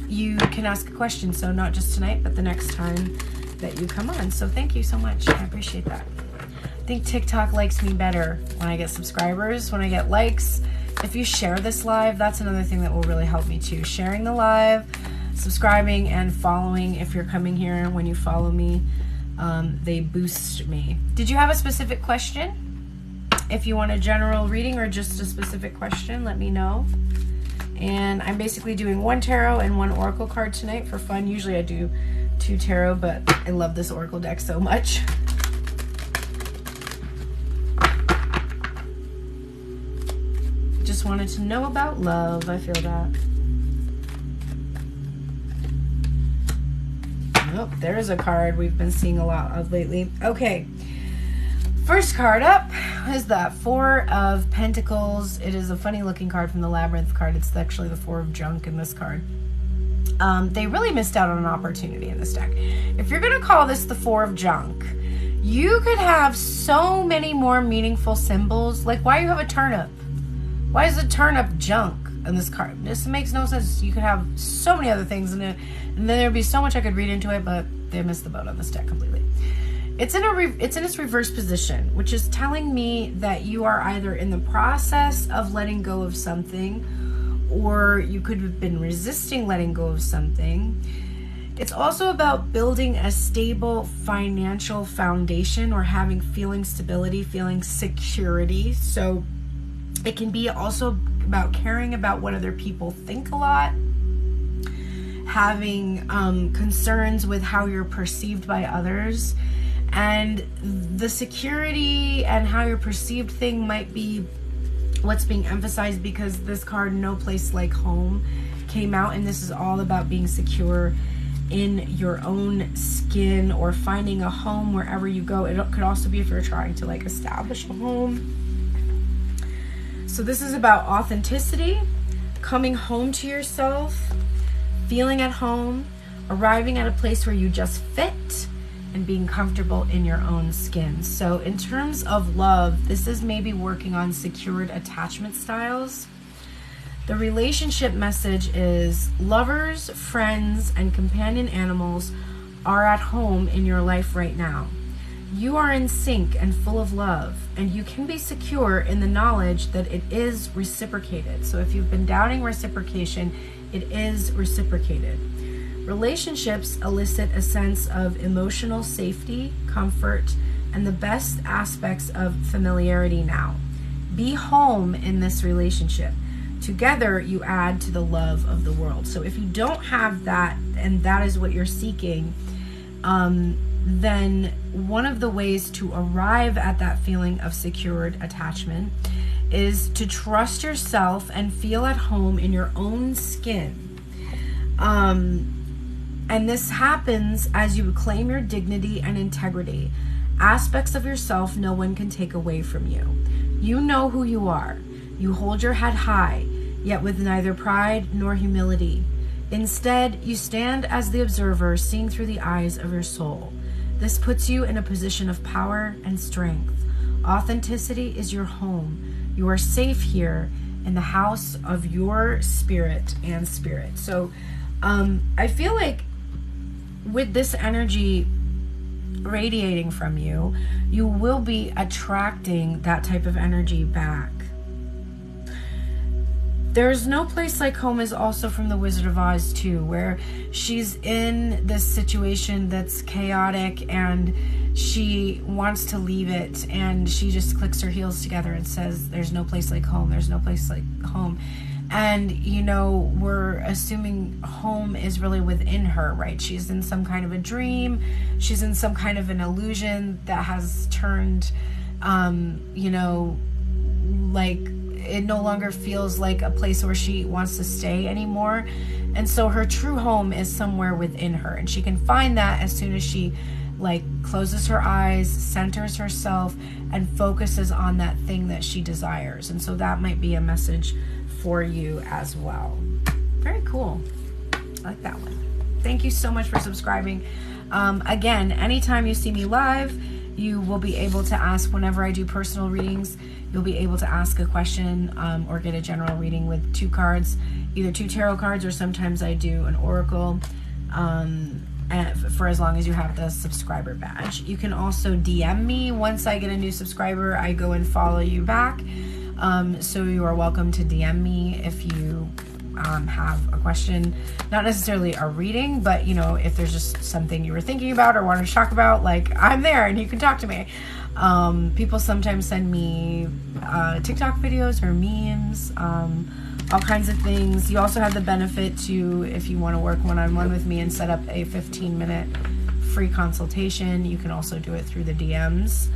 You can ask a question, so not just tonight, but the next time that you come on. So thank you so much. I appreciate that. I think TikTok likes me better when I get subscribers, when I get likes. If you share this live, that's another thing that will really help me too. Sharing the live, subscribing, and following. If you're coming here, when you follow me, they boost me. Did you have a specific question? If you want a general reading or just a specific question, let me know. And I'm basically doing 1 tarot and 1 oracle card tonight for fun. Usually I do 2 tarot, but I love this oracle deck so much. Just wanted to know about love. I feel that. Oh, there's a card we've been seeing a lot of lately. Okay. First card up is the 4 of Pentacles. It is a funny looking card from the Labyrinth card. It's actually the 4 of Junk in this card. They really missed out on an opportunity in this deck. If you're going to call this the 4 of Junk, you could have so many more meaningful symbols. Like, why do you have a turnip? Why is a turnip junk in this card? This makes no sense. You could have so many other things in it, and then there'd be so much I could read into it, but they missed the boat on this deck completely. It's in its reverse position, which is telling me that you are either in the process of letting go of something, or you could have been resisting letting go of something. It's also about building a stable financial foundation, or feeling stability, feeling security. So it can be also about caring about what other people think a lot, having concerns with how you're perceived by others. And the security and how you're perceived thing might be what's being emphasized, because this card, No Place Like Home, came out, and this is all about being secure in your own skin or finding a home wherever you go. It could also be if you're trying to like establish a home. So this is about authenticity, coming home to yourself, feeling at home, arriving at a place where you just fit, and being comfortable in your own skin. So in terms of love, this is maybe working on secured attachment styles. The relationship message is lovers, friends, and companion animals are at home in your life right now. You are in sync and full of love, and you can be secure in the knowledge that it is reciprocated. So if you've been doubting reciprocation, it is reciprocated. Relationships elicit a sense of emotional safety, comfort, and the best aspects of familiarity now. Be home in this relationship. Together, you add to the love of the world. So if you don't have that, and that is what you're seeking, then one of the ways to arrive at that feeling of secured attachment is to trust yourself and feel at home in your own skin. And this happens as you claim your dignity and integrity, aspects of yourself no one can take away from you. You know who you are. You hold your head high, yet with neither pride nor humility. Instead, you stand as the observer, seeing through the eyes of your soul. This puts you in a position of power and strength. Authenticity is your home. You are safe here in the house of your spirit and spirit. So I feel like with this energy radiating from you, you will be attracting that type of energy back. There's No Place Like Home is also from the Wizard of Oz too, where she's in this situation that's chaotic and she wants to leave it, and she just clicks her heels together and says, there's no place like home, there's no place like home. And, you know, we're assuming home is really within her, right? She's in some kind of a dream. She's in some kind of an illusion that has turned, you know, like it no longer feels like a place where she wants to stay anymore. And so her true home is somewhere within her. And she can find that as soon as she like closes her eyes, centers herself, and focuses on that thing that she desires. And so that might be a message for you as well. Very cool. I like that one. Thank you so much for subscribing. Again, anytime you see me live, you will be able to ask, whenever I do personal readings, you'll be able to ask a question or get a general reading with 2 cards, either 2 tarot cards, or sometimes I do an oracle, for as long as you have the subscriber badge. You can also DM me. Once I get a new subscriber, I go and follow you back. So you are welcome to DM me if you have a question, not necessarily a reading, but you know, if there's just something you were thinking about or wanted to talk about, like I'm there and you can talk to me. People sometimes send me TikTok videos or memes, all kinds of things. You also have the benefit to, if you want to work one-on-one with me and set up a 15-minute free consultation, you can also do it through the DMs.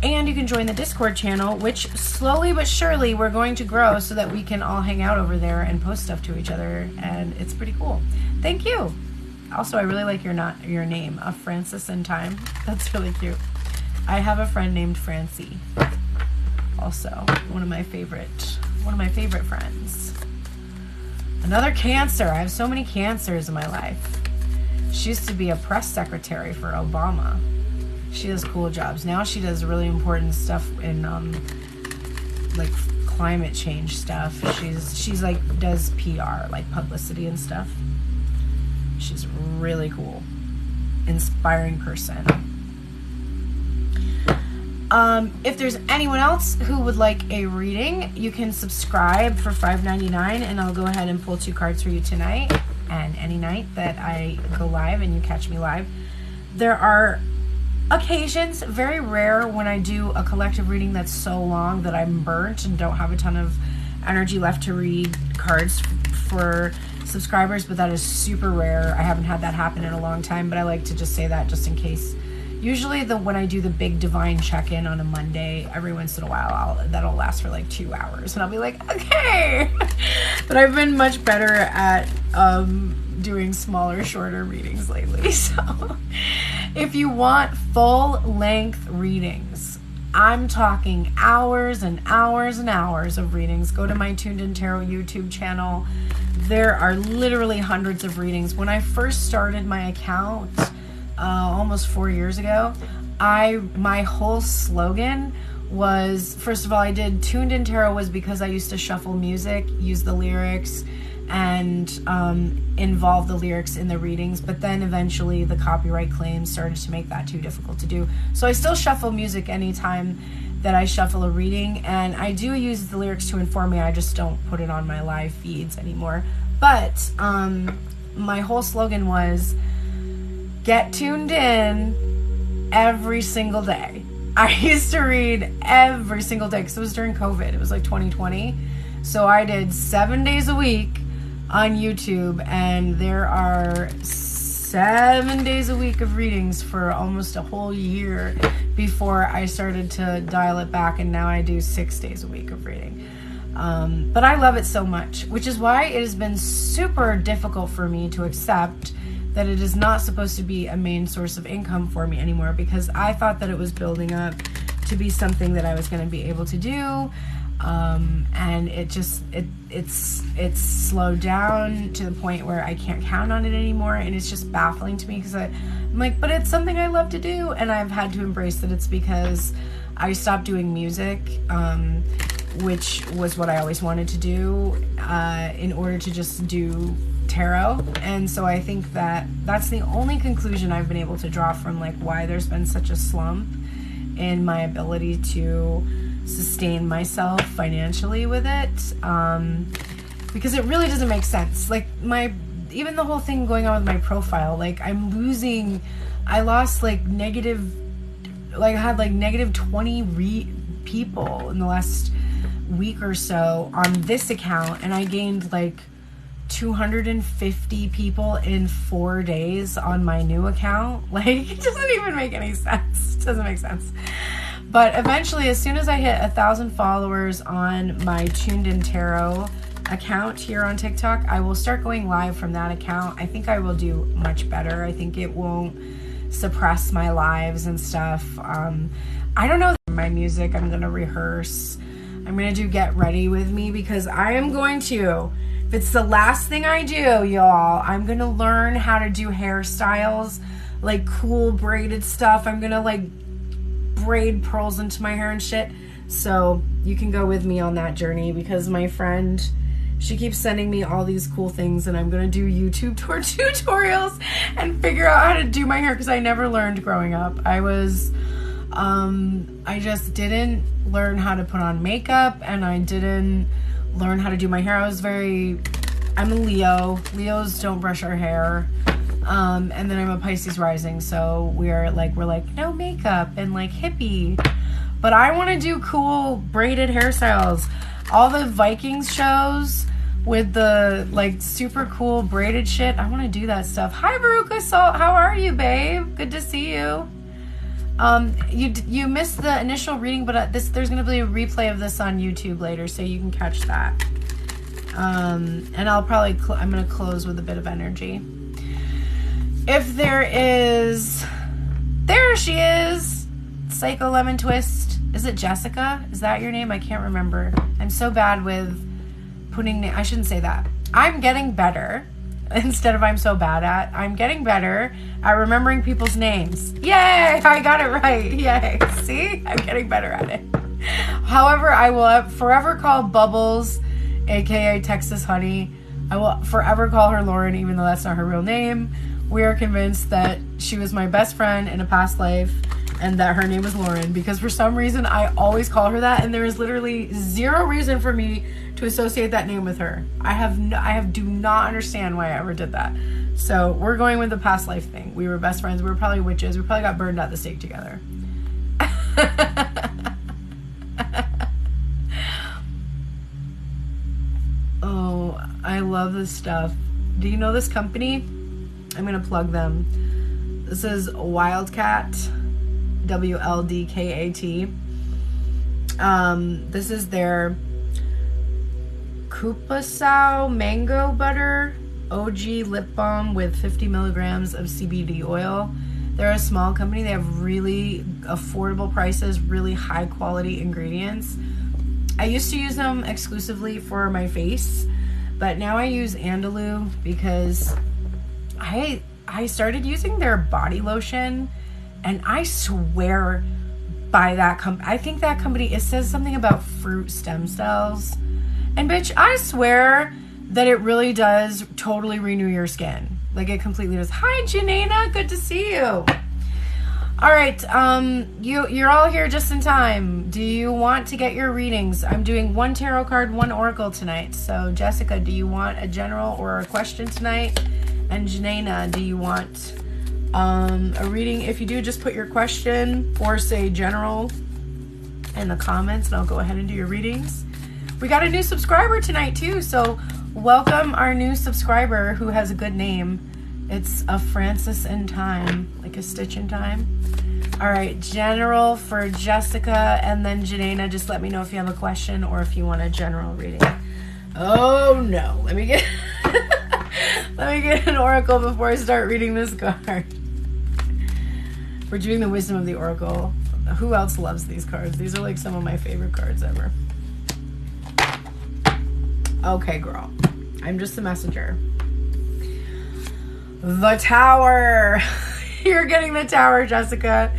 And you can join the Discord channel, which slowly but surely we're going to grow so that we can all hang out over there and post stuff to each other, and it's pretty cool. Thank you. Also, I really like your name, Francis in Time. That's really cute. I have a friend named Francie. Also, one of my favorite friends. Another Cancer. I have so many Cancers in my life. She used to be a press secretary for Obama. She does cool jobs. Now she does really important stuff in like climate change stuff. She's like does PR, like publicity and stuff. She's really cool. Inspiring person. If there's anyone else who would like a reading, you can subscribe for $5.99 and I'll go ahead and pull 2 cards for you tonight and any night that I go live and you catch me live. There are occasions, very rare, when I do a collective reading that's so long that I'm burnt and don't have a ton of energy left to read cards for subscribers, but that is super rare. I haven't had that happen in a long time, but I like to just say that just in case. Usually when I do the big divine check-in on a Monday, every once in a while, that'll last for like 2 hours and I'll be like, okay. But I've been much better at doing smaller, shorter readings lately. So if you want full-length readings, I'm talking hours and hours and hours of readings, go to my Tuned In Tarot YouTube channel. There are literally hundreds of readings. When I first started my account almost 4 years ago, my whole slogan was, first of all, I did Tuned In Tarot was because I used to shuffle music, use the lyrics, and involve the lyrics in the readings, but then eventually the copyright claims started to make that too difficult to do. So I still shuffle music anytime that I shuffle a reading, and I do use the lyrics to inform me, I just don't put it on my live feeds anymore. But my whole slogan was, get tuned in every single day. I used to read every single day because it was during COVID. It was like 2020. So I did 7 days a week on YouTube, and there are 7 days a week of readings for almost a whole year before I started to dial it back, and now I do 6 days a week of reading. But I love it so much, which is why it has been super difficult for me to accept that it is not supposed to be a main source of income for me anymore, because I thought that it was building up to be something that I was going to be able to do. And it's slowed down to the point where I can't count on it anymore, and it's just baffling to me, because I'm like, but it's something I love to do, and I've had to embrace that it's because I stopped doing music, which was what I always wanted to do, in order to just do tarot. And so I think that that's the only conclusion I've been able to draw from like why there's been such a slump in my ability to sustain myself financially with it, because it really doesn't make sense. Like even the whole thing going on with my profile, like I lost like I had like negative 20 people in the last week or so on this account, and I gained like 250 people in 4 days on my new account. Like, it doesn't even make any sense. It doesn't make sense. But eventually, as soon as I hit 1,000 followers on my Tuned In Tarot account here on TikTok, I will start going live from that account. I think I will do much better. I think it won't suppress my lives and stuff. I don't know my music. I'm going to rehearse. I'm going to do Get Ready With Me, because I am going to, if it's the last thing I do, y'all, I'm going to learn how to do hairstyles, like cool braided stuff. I'm going to like braid pearls into my hair and shit. So you can go with me on that journey, because my friend, she keeps sending me all these cool things, and I'm going to do YouTube tutorials and figure out how to do my hair, because I never learned growing up. I just didn't learn how to put on makeup, and I didn't learn how to do my hair. I'm a Leo. Leos don't brush our hair. And then I'm a Pisces rising, so we're like no makeup and like hippie. But I want to do cool braided hairstyles. All the Vikings shows with the like super cool braided shit, I want to do that stuff. Hi Veruca Salt, how are you, babe? Good to see you. You missed the initial reading, but there's going to be a replay of this on YouTube later, so you can catch that. And I'll probably I'm going to close with a bit of energy. If there she is, Psycho Lemon Twist. Is it Jessica? Is that your name? I can't remember. I'm so bad with putting I shouldn't say that. I'm getting better. Instead of I'm so bad at, I'm getting better at remembering people's names. Yay! I got it right. Yay. See? I'm getting better at it. However, I will forever call Bubbles, aka Texas Honey. I will forever call her Lauren, even though that's not her real name. We are convinced that she was my best friend in a past life, and that her name was Lauren, because for some reason I always call her that, and there is literally zero reason for me to associate that name with her. I do not understand why I ever did that. So we're going with the past life thing. We were best friends. We were probably witches. We probably got burned at the stake together. Oh, I love this stuff. Do you know this company? I'm going to plug them. This is Wildcat, WLDKAT. This is their Kupasau Mango Butter OG Lip Balm with 50 milligrams of CBD oil. They're a small company. They have really affordable prices, really high quality ingredients. I used to use them exclusively for my face, but now I use Andalou because I started using their body lotion, and I swear by that company. I think that company, it says something about fruit stem cells. And bitch, I swear that it really does totally renew your skin. Like, it completely does. Hi, Janina. Good to see you. All right. You're all here just in time. Do you want to get your readings? I'm doing one tarot card, one oracle tonight. So, Jessica, do you want a general or a question tonight? And Janina, do you want a reading? If you do, just put your question or say general in the comments, and I'll go ahead and do your readings. We got a new subscriber tonight too, so welcome our new subscriber who has a good name, It's a Francis in time, like a stitch in time. All right, general for Jessica, and then Janaina, just let me know if you have a question or if you want a general reading. Oh no, let me get an oracle before I start reading this card. We're doing the wisdom of the oracle. Who else loves these cards? These are like some of my favorite cards ever. Okay, girl, I'm just the messenger. The Tower. You're getting the Tower, Jessica.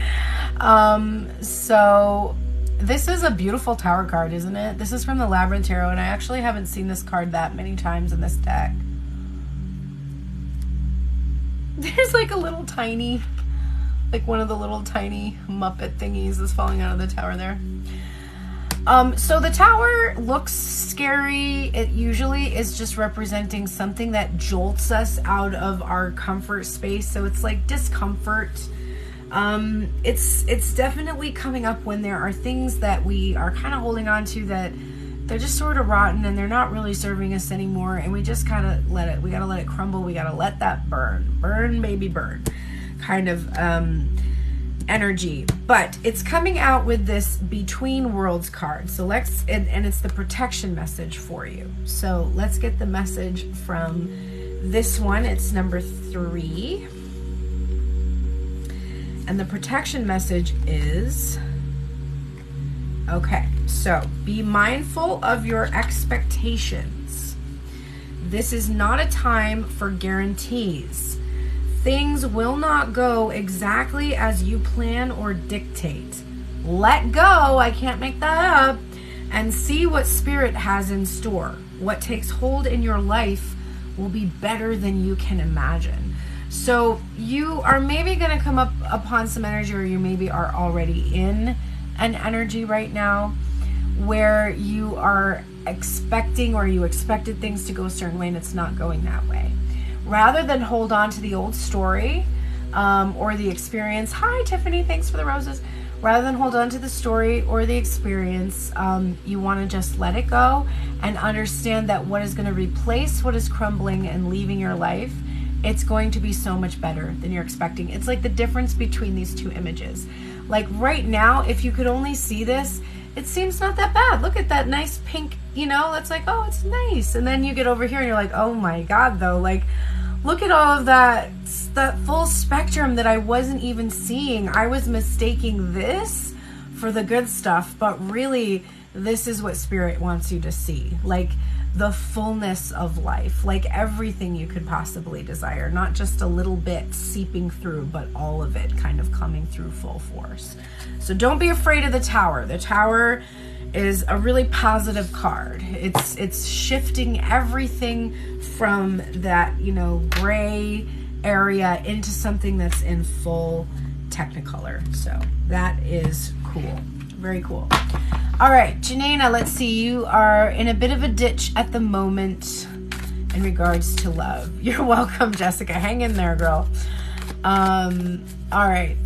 So this is a beautiful Tower card, isn't it? This is from the Labyrinth Tarot, and I actually haven't seen this card that many times in this deck. There's like a little tiny, like one of the little tiny Muppet thingies is falling out of the tower there. So the Tower looks scary. It usually is just representing something that jolts us out of our comfort space. So it's like discomfort. It's definitely coming up when there are things that we are kind of holding on to that they're just sort of rotten and they're not really serving us anymore. And we just gotta we gotta let it crumble. We gotta let that burn, baby, burn kind of, energy. But it's coming out with this Between Worlds card. So and it's the protection message for you. So let's get the message from this one. It's number 3. And the protection message is, okay, so be mindful of your expectations. This is not a time for guarantees. Things will not go exactly as you plan or dictate. Let go, I can't make that up, and see what Spirit has in store. What takes hold in your life will be better than you can imagine. So you are maybe going to come up upon some energy, or you maybe are already in an energy right now where you are expecting, or you expected things to go a certain way and it's not going that way. Rather than hold on to the old story or the experience. Hi, Tiffany. Thanks for the roses. Rather than hold on to the story or the experience, you want to just let it go and understand that what is going to replace what is crumbling and leaving your life, it's going to be so much better than you're expecting. It's like the difference between these two images. Like right now, if you could only see this, it seems not that bad. Look at that nice pink, it's like, oh, it's nice. And then you get over here and you're like, oh my God, though, like, look at all of that full spectrum that I wasn't even seeing. I was mistaking this for the good stuff, but really this is what Spirit wants you to see. Like the fullness of life, like everything you could possibly desire, not just a little bit seeping through, but all of it kind of coming through full force. So don't be afraid of the Tower. The Tower is a really positive card. It's shifting everything from that, gray area into something that's in full Technicolor. So that is cool. Very cool. All right, Janaina, let's see. You are in a bit of a ditch at the moment in regards to love. You're welcome, Jessica. Hang in there, girl. All right,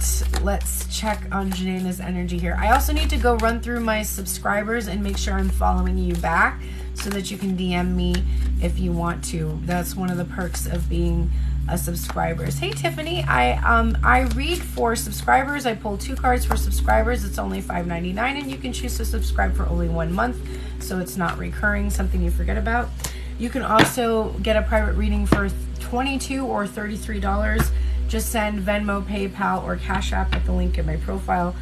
let's check on Janaina's energy here. I also need to go run through my subscribers and make sure I'm following you back so that you can DM me if you want to. That's one of the perks of being a subscriber. Hey, Tiffany, I read for subscribers. I pull 2 cards for subscribers. It's only $5.99, and you can choose to subscribe for only 1 month, so it's not recurring, something you forget about. You can also get a private reading for $22 or $33. Just send Venmo, PayPal, or Cash App at the link in my profile.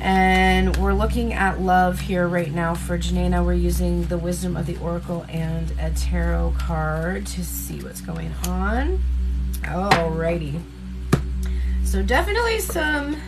And we're looking at love here right now for Janaina. We're using the Wisdom of the Oracle and a tarot card to see what's going on. Alrighty. So definitely some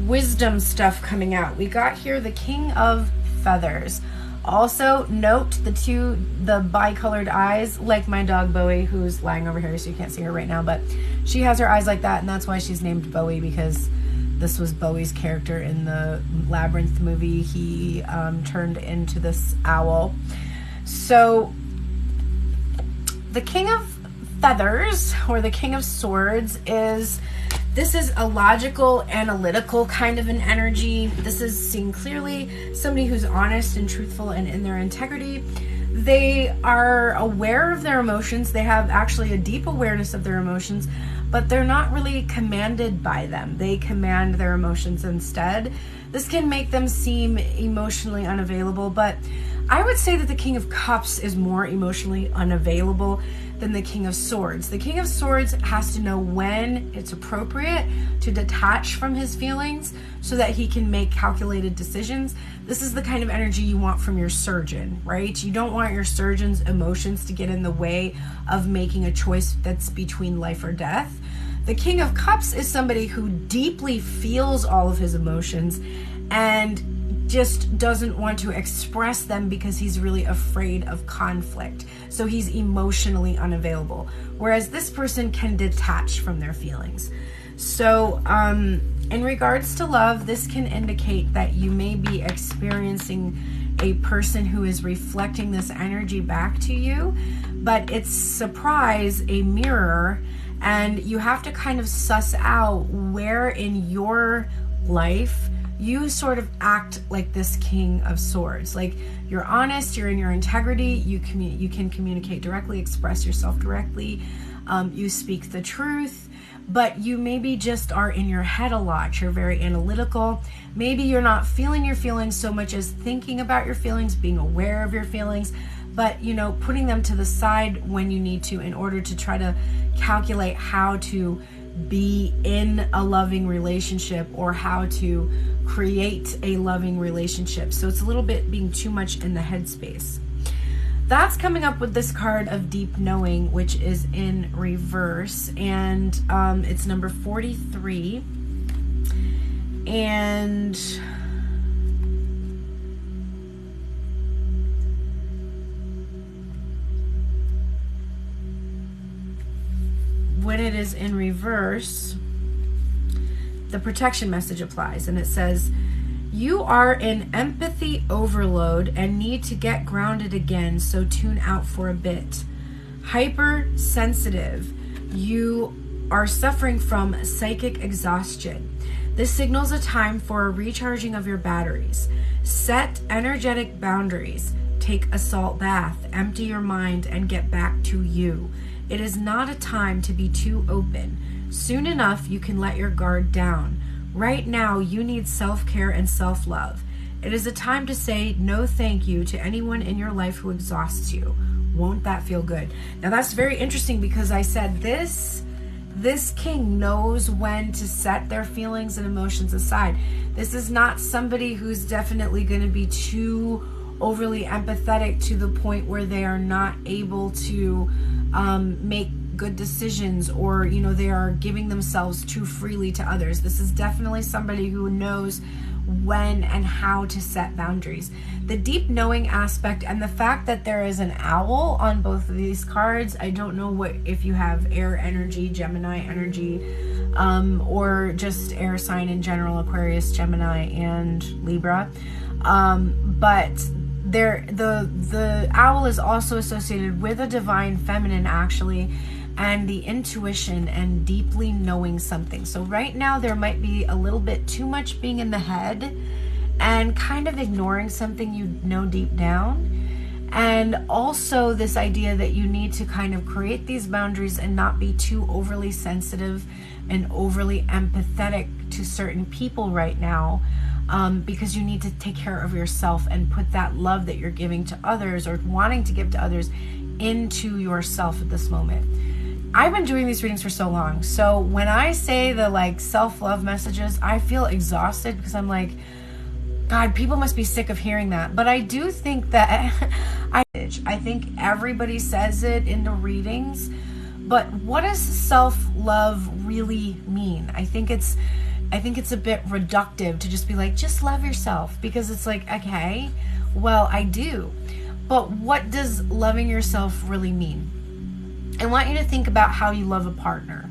wisdom stuff coming out. We got here the King of Feathers. Also note the bicolored eyes, like my dog Bowie, who's lying over here, so you can't see her right now, but she has her eyes like that, and that's why she's named Bowie, because this was Bowie's character in the Labyrinth movie. He turned into this owl. So the King of Feathers, or the King of Swords, this is a logical, analytical kind of an energy. This is seeing clearly, somebody who's honest and truthful and in their integrity. they are aware of their emotions. They have actually a deep awareness of their emotions, but they're not really commanded by them. They command their emotions instead. This can make them seem emotionally unavailable, but I would say that the King of Cups is more emotionally unavailable than the King of Swords. The King of Swords has to know when it's appropriate to detach from his feelings so that he can make calculated decisions. This is the kind of energy you want from your surgeon, right? You don't want your surgeon's emotions to get in the way of making a choice that's between life or death. The King of Cups is somebody who deeply feels all of his emotions and just doesn't want to express them because he's really afraid of conflict. So he's emotionally unavailable. Whereas this person can detach from their feelings. So in regards to love, this can indicate that you may be experiencing a person who is reflecting this energy back to you, but it's surprise, a mirror, and you have to kind of suss out where in your life you sort of act like this King of Swords. Like, you're honest, you're in your integrity, you can communicate directly, express yourself directly, you speak the truth, but you maybe just are in your head a lot. You're very analytical. Maybe you're not feeling your feelings so much as thinking about your feelings, being aware of your feelings, but, you know, putting them to the side when you need to in order to try to calculate how to be in a loving relationship or how to create a loving relationship. So it's a little bit being too much in the headspace. That's coming up with this card of Deep Knowing, which is in reverse, and it's number 43. And when it is in reverse, the protection message applies, and it says, you are in empathy overload and need to get grounded again, so tune out for a bit. Hypersensitive. You are suffering from psychic exhaustion. This signals a time for a recharging of your batteries. Set energetic boundaries. Take a salt bath, empty your mind, and get back to you. It is not a time to be too open. Soon enough, you can let your guard down. Right now, you need self-care and self-love. It is a time to say no thank you to anyone in your life who exhausts you. Won't that feel good? Now, that's very interesting because I said this king knows when to set their feelings and emotions aside. This is not somebody who's definitely going to be too overly empathetic to the point where they are not able to make good decisions, or, you know, they are giving themselves too freely to others. This is definitely somebody who knows when and how to set boundaries. The deep knowing aspect and the fact that there is an owl on both of these cards, I don't know what if you have air energy, Gemini energy, or just air sign in general, Aquarius, Gemini, and Libra, but the owl is also associated with a divine feminine, actually, and the intuition and deeply knowing something. So right now there might be a little bit too much being in the head and kind of ignoring something you know deep down. And also this idea that you need to kind of create these boundaries and not be too overly sensitive and overly empathetic to certain people right now, because you need to take care of yourself and put that love that you're giving to others or wanting to give to others into yourself at this moment. I've been doing these readings for so long, so when I say the like self-love messages, I feel exhausted because I'm like, God, people must be sick of hearing that. But I do think that I think everybody says it in the readings, but what does self-love really mean? I think it's a bit reductive to just be like, just love yourself, because it's like, okay, well, I do, but what does loving yourself really mean? I want you to think about how you love a partner.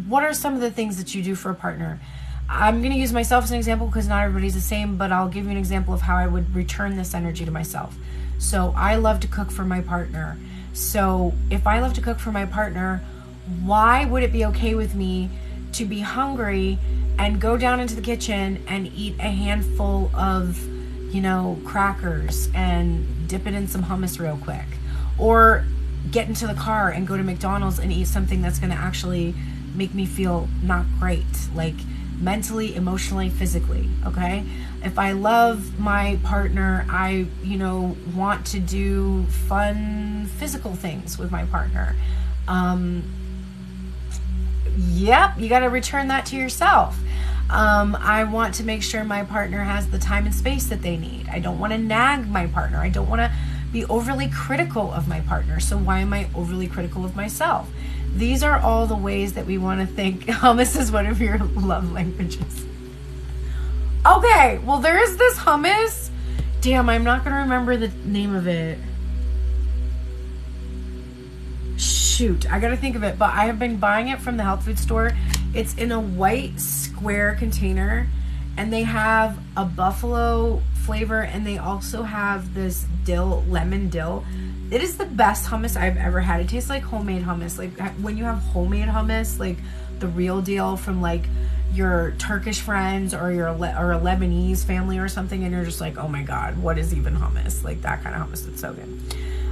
What are some of the things that you do for a partner? I'm going to use myself as an example because not everybody's the same, but I'll give you an example of how I would return this energy to myself. So I love to cook for my partner. So if I love to cook for my partner, why would it be okay with me to be hungry and go down into the kitchen and eat a handful of, crackers and dip it in some hummus real quick. Or get into the car and go to McDonald's and eat something that's going to actually make me feel not great, like mentally, emotionally, physically, okay? If I love my partner, I, want to do fun physical things with my partner. Yep, you got to return that to yourself. I want to make sure my partner has the time and space that they need. I don't want to nag my partner. I don't want to be overly critical of my partner. So why am I overly critical of myself? These are all the ways that we want to think. Hummus is one of your love languages. Okay, well, there is this hummus. Damn, I'm not going to remember the name of it. Shoot, I got to think of it. But I have been buying it from the health food store. It's in a white square container. And they have a buffalo flavor. And they also have this dill, lemon dill. It is the best hummus I've ever had. It tastes like homemade hummus. Like when you have homemade hummus, like the real deal from like your Turkish friends or a Lebanese family or something, and you're just like, oh my God, what is even hummus? Like that kind of hummus. It's so good.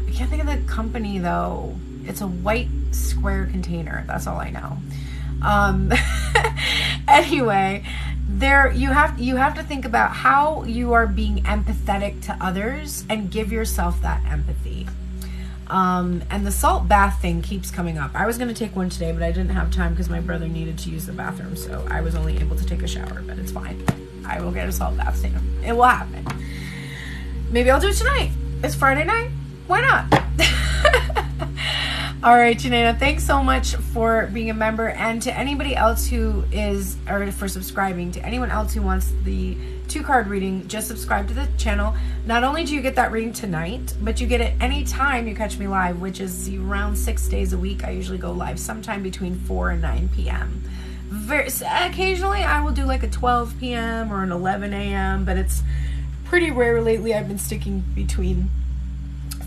I can't think of the company though. It's a white square container. That's all I know. Anyway, you have to think about how you are being empathetic to others and give yourself that empathy. And the salt bath thing keeps coming up. I was going to take one today, but I didn't have time because my brother needed to use the bathroom, so I was only able to take a shower, but it's fine. I will get a salt bath soon. It will happen. Maybe I'll do it tonight. It's Friday night. Why not? All right, Janina, thanks so much for being a member, and to anybody else for subscribing, to anyone else who wants the 2-card reading, just subscribe to the channel. Not only do you get that reading tonight, but you get it anytime you catch me live, which is around 6 days a week. I usually go live sometime between 4 and 9 p.m. Occasionally, I will do like a 12 p.m. or an 11 a.m., but it's pretty rare lately. I've been sticking between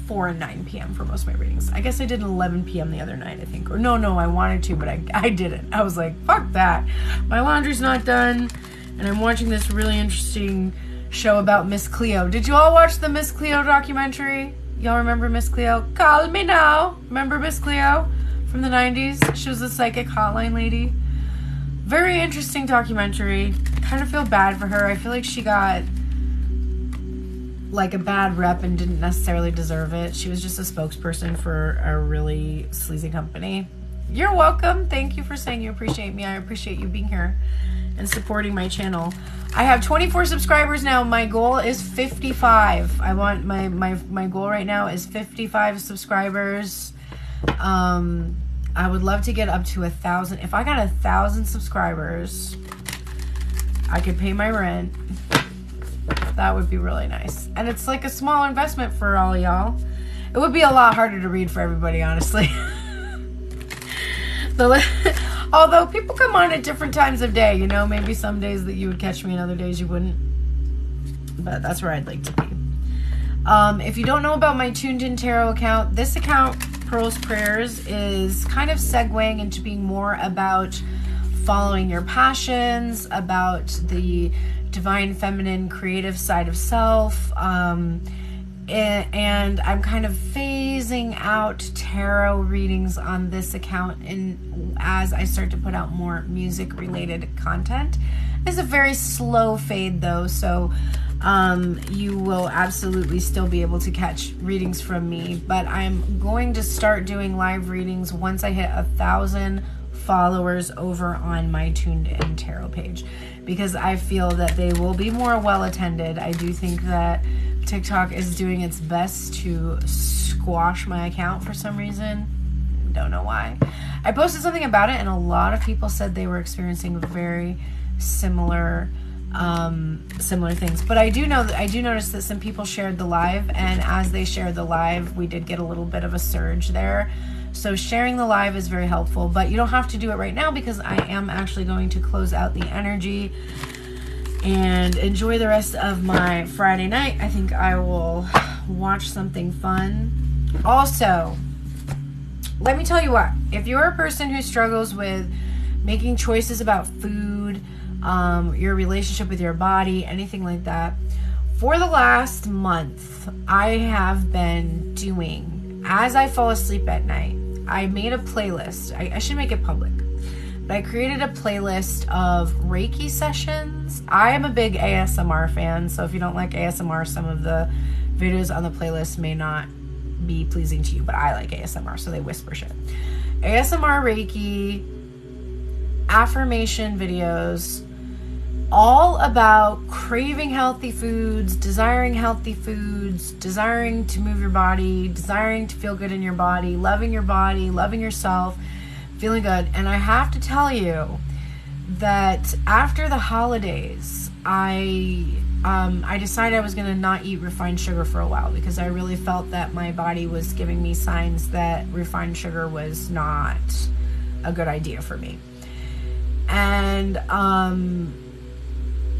4 and 9 p.m. for most of my readings. I guess I did an 11 p.m. the other night, I think. Or no, I wanted to, but I didn't. I was like, fuck that. My laundry's not done, and I'm watching this really interesting show about Miss Cleo. Did you all watch the Miss Cleo documentary? Y'all remember Miss Cleo? Call me now. Remember Miss Cleo from the 90s? She was a psychic hotline lady. Very interesting documentary. Kind of feel bad for her. I feel like she got like a bad rep and didn't necessarily deserve it. She was just a spokesperson for a really sleazy company. You're welcome. Thank you for saying you appreciate me. I appreciate you being here and supporting my channel. I have 24 subscribers now. My goal is 55. I want my goal right now is 55 subscribers. I would love to get up to 1,000. If I got 1,000 subscribers, I could pay my rent. That would be really nice. And it's like a small investment for all y'all. It would be a lot harder to read for everybody, honestly. Although people come on at different times of day, maybe some days that you would catch me and other days you wouldn't. But that's where I'd like to be. If you don't know about my Tuned In Tarot account, this account, Pearl's Prayers, is kind of segueing into being more about following your passions, about the divine feminine creative side of self, and I'm kind of phasing out tarot readings on this account as I start to put out more music related content. It's a very slow fade though, so you will absolutely still be able to catch readings from me, but I'm going to start doing live readings once I hit 1,000 followers over on my Tuned In Tarot page, because I feel that they will be more well attended. I do think that TikTok is doing its best to squash my account for some reason. Don't know why. I posted something about it and a lot of people said they were experiencing very similar things. But I do notice that some people shared the live, and as they shared the live, we did get a little bit of a surge there. So sharing the live is very helpful, but you don't have to do it right now because I am actually going to close out the energy and enjoy the rest of my Friday night. I think I will watch something fun. Also, let me tell you what, if you're a person who struggles with making choices about food, your relationship with your body, anything like that, For the last month, I have been doing, as I fall asleep at night, I made a playlist. I should make it public. But I created a playlist of Reiki sessions. I am a big ASMR fan, so if you don't like ASMR, some of the videos on the playlist may not be pleasing to you, but I like ASMR, so they whisper shit. ASMR Reiki, affirmation videos, all about craving healthy foods, desiring to move your body, desiring to feel good in your body, loving yourself, feeling good. And I have to tell you that after the holidays, I decided I was going to not eat refined sugar for a while, because I really felt that my body was giving me signs that refined sugar was not a good idea for me. And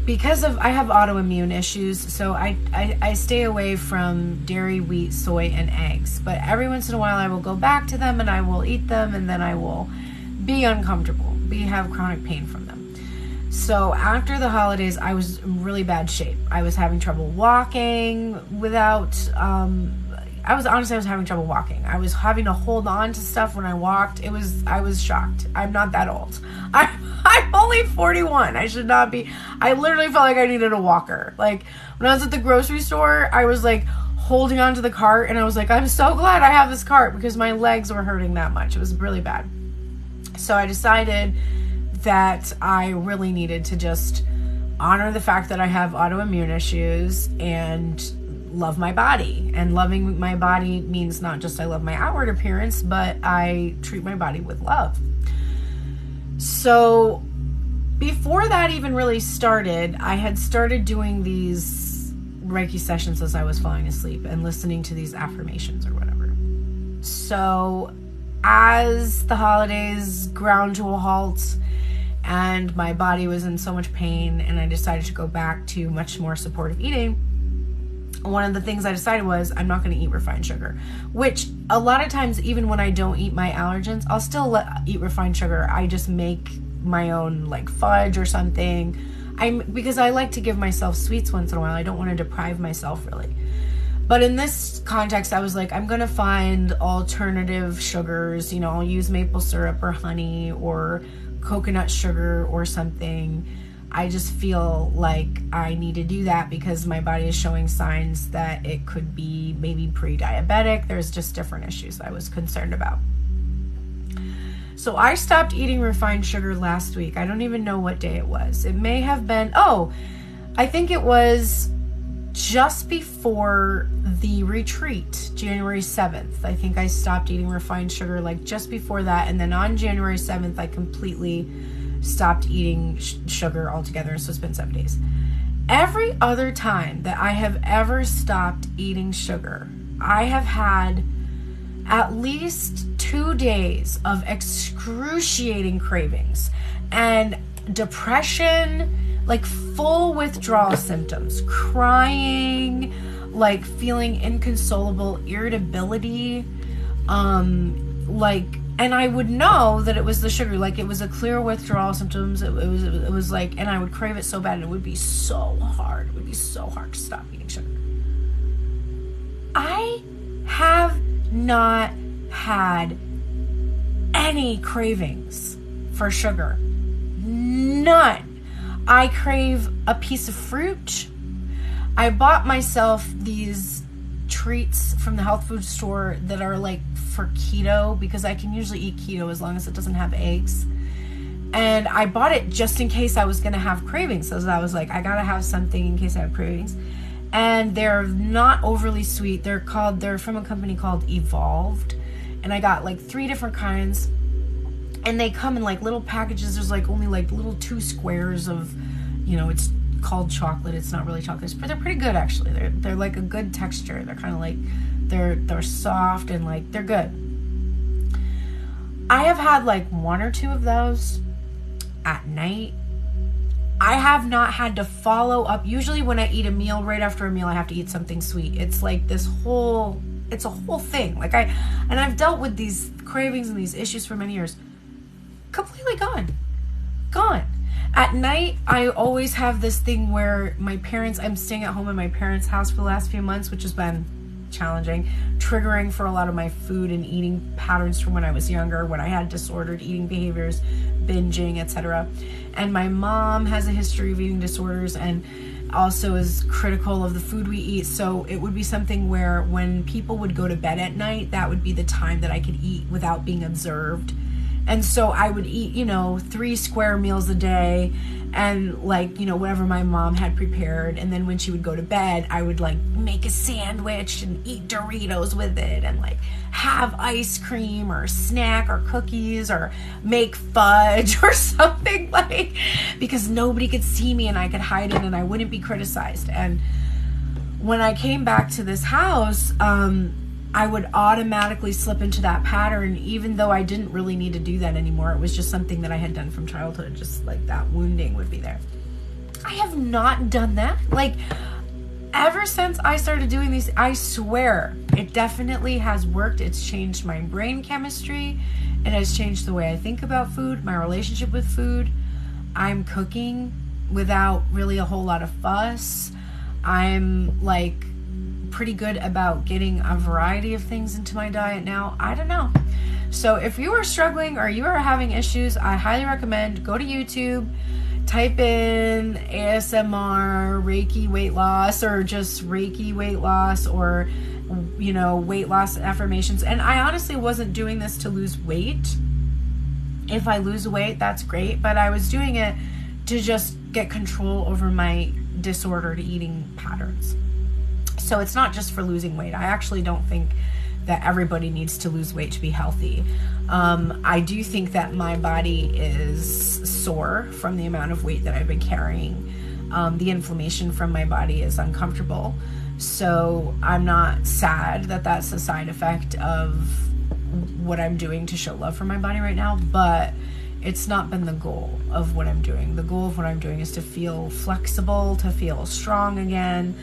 because I have autoimmune issues, so I stay away from dairy, wheat, soy, and eggs. But every once in a while I will go back to them and I will eat them, and then I will be uncomfortable, have chronic pain from them. So after the holidays, I was in really bad shape. I was having trouble walking without, I was having trouble walking. I was having to hold on to stuff when I walked. I was shocked. I'm not that old. I'm only 41. I should not be. I literally felt like I needed a walker. Like when I was at the grocery store, I was like holding onto the cart, and I was like, I'm so glad I have this cart, because my legs were hurting that much. It was really bad. So I decided that I really needed to just honor the fact that I have autoimmune issues and love my body. And loving my body means not just I love my outward appearance, but I treat my body with love. So before that even really started, I had started doing these Reiki sessions as I was falling asleep and listening to these affirmations or whatever. So as the holidays ground to a halt and my body was in so much pain and I decided to go back to much more supportive eating, one of the things I decided was I'm not going to eat refined sugar, which a lot of times, even when I don't eat my allergens, I'll still eat refined sugar. I just make my own like fudge or something. Because I like to give myself sweets once in a while. I don't want to deprive myself really. But in this context, I was like, I'm going to find alternative sugars. You know, I'll use maple syrup or honey or coconut sugar or something. I just feel like I need to do that because my body is showing signs that it could be maybe pre-diabetic. There's just different issues I was concerned about. So I stopped eating refined sugar last week. I don't even know what day it was. It may have been, I think it was just before the retreat, January 7th. I think I stopped eating refined sugar like just before that. And then on January 7th, I completely stopped eating sugar altogether. So it's been 7 days. Every other time that I have ever stopped eating sugar, I have had at least 2 days of excruciating cravings and depression, like full withdrawal symptoms, crying, like feeling inconsolable, irritability, and I would know that it was the sugar, like it was a clear withdrawal symptoms. It was like, and I would crave it so bad, and it would be so hard. It would be so hard to stop eating sugar. I have not had any cravings for sugar. None. I crave a piece of fruit. I bought myself these treats from the health food store that are like for keto, because I can usually eat keto as long as it doesn't have eggs. And I bought it just in case I was going to have cravings. So I was like, I got to have something in case I have cravings. And they're not overly sweet. They're from a company called Evolved. And I got like 3 different kinds. And they come in like little packages. There's like only like little 2 squares of, it's called chocolate. It's not really chocolate, but they're pretty good actually. They're like a good texture. They're kind of like, they're soft and like, they're good. I have had like 1 or 2 of those at night. I have not had to follow up. Usually when I eat a meal, right after a meal, I have to eat something sweet. It's like it's a whole thing. Like I've dealt with these cravings and these issues for many years. Completely gone. At night, I always have this thing where I'm staying at home in my parents' house for the last few months, which has been challenging, triggering for a lot of my food and eating patterns from when I was younger, when I had disordered eating behaviors, binging, etc. And my mom has a history of eating disorders and also is critical of the food we eat. So it would be something where when people would go to bed at night, that would be the time that I could eat without being observed. And so I would eat, 3 square meals a day and whatever my mom had prepared. And then when she would go to bed, I would make a sandwich and eat Doritos with it and have ice cream or snack or cookies or make fudge or something because nobody could see me and I could hide it and I wouldn't be criticized. And when I came back to this house, I would automatically slip into that pattern, even though I didn't really need to do that anymore. It was just something that I had done from childhood, just that wounding would be there. I have not done that. Ever since I started doing these, I swear, it definitely has worked. It's changed my brain chemistry. It has changed the way I think about food, my relationship with food. I'm cooking without really a whole lot of fuss. I'm pretty good about getting a variety of things into my diet now. I don't know. So if you are struggling or you are having issues, I highly recommend go to YouTube, type in ASMR Reiki weight loss or just Reiki weight loss or weight loss affirmations. And I honestly wasn't doing this to lose weight. If I lose weight, that's great, but I was doing it to just get control over my disordered eating patterns. So it's not just for losing weight. I actually don't think that everybody needs to lose weight to be healthy. I do think that my body is sore from the amount of weight that I've been carrying. The inflammation from my body is uncomfortable. So I'm not sad that that's a side effect of what I'm doing to show love for my body right now, but it's not been the goal of what I'm doing. The goal of what I'm doing is to feel flexible, to feel strong again,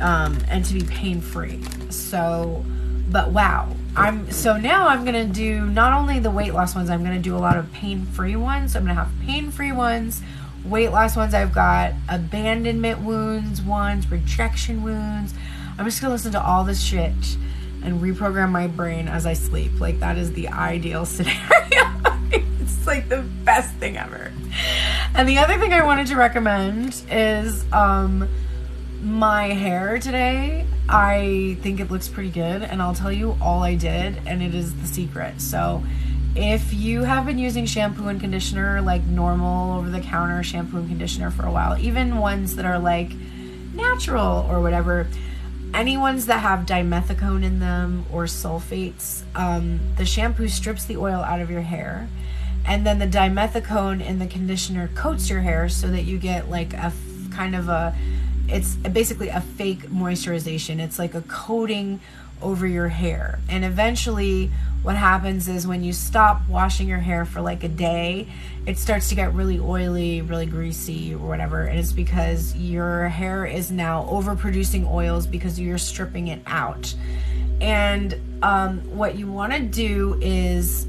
and to be pain-free. So, but wow. Now I'm going to do not only the weight loss ones, I'm going to do a lot of pain-free ones. I'm going to have pain-free ones, weight loss ones. I've got abandonment wounds ones, rejection wounds. I'm just going to listen to all this shit and reprogram my brain as I sleep. That is the ideal scenario. It's the best thing ever. And the other thing I wanted to recommend is, my hair today. I think it looks pretty good, and I'll tell you all I did, and it is the secret. So if you have been using shampoo and conditioner, normal over-the-counter shampoo and conditioner for a while, even ones that are natural or whatever, any ones that have dimethicone in them or sulfates, the shampoo strips the oil out of your hair, and then the dimethicone in the conditioner coats your hair so that you get it's basically a fake moisturization. It's like a coating over your hair. And eventually what happens is when you stop washing your hair for a day, it starts to get really oily, really greasy or whatever. And it's because your hair is now overproducing oils because you're stripping it out. And what you want to do is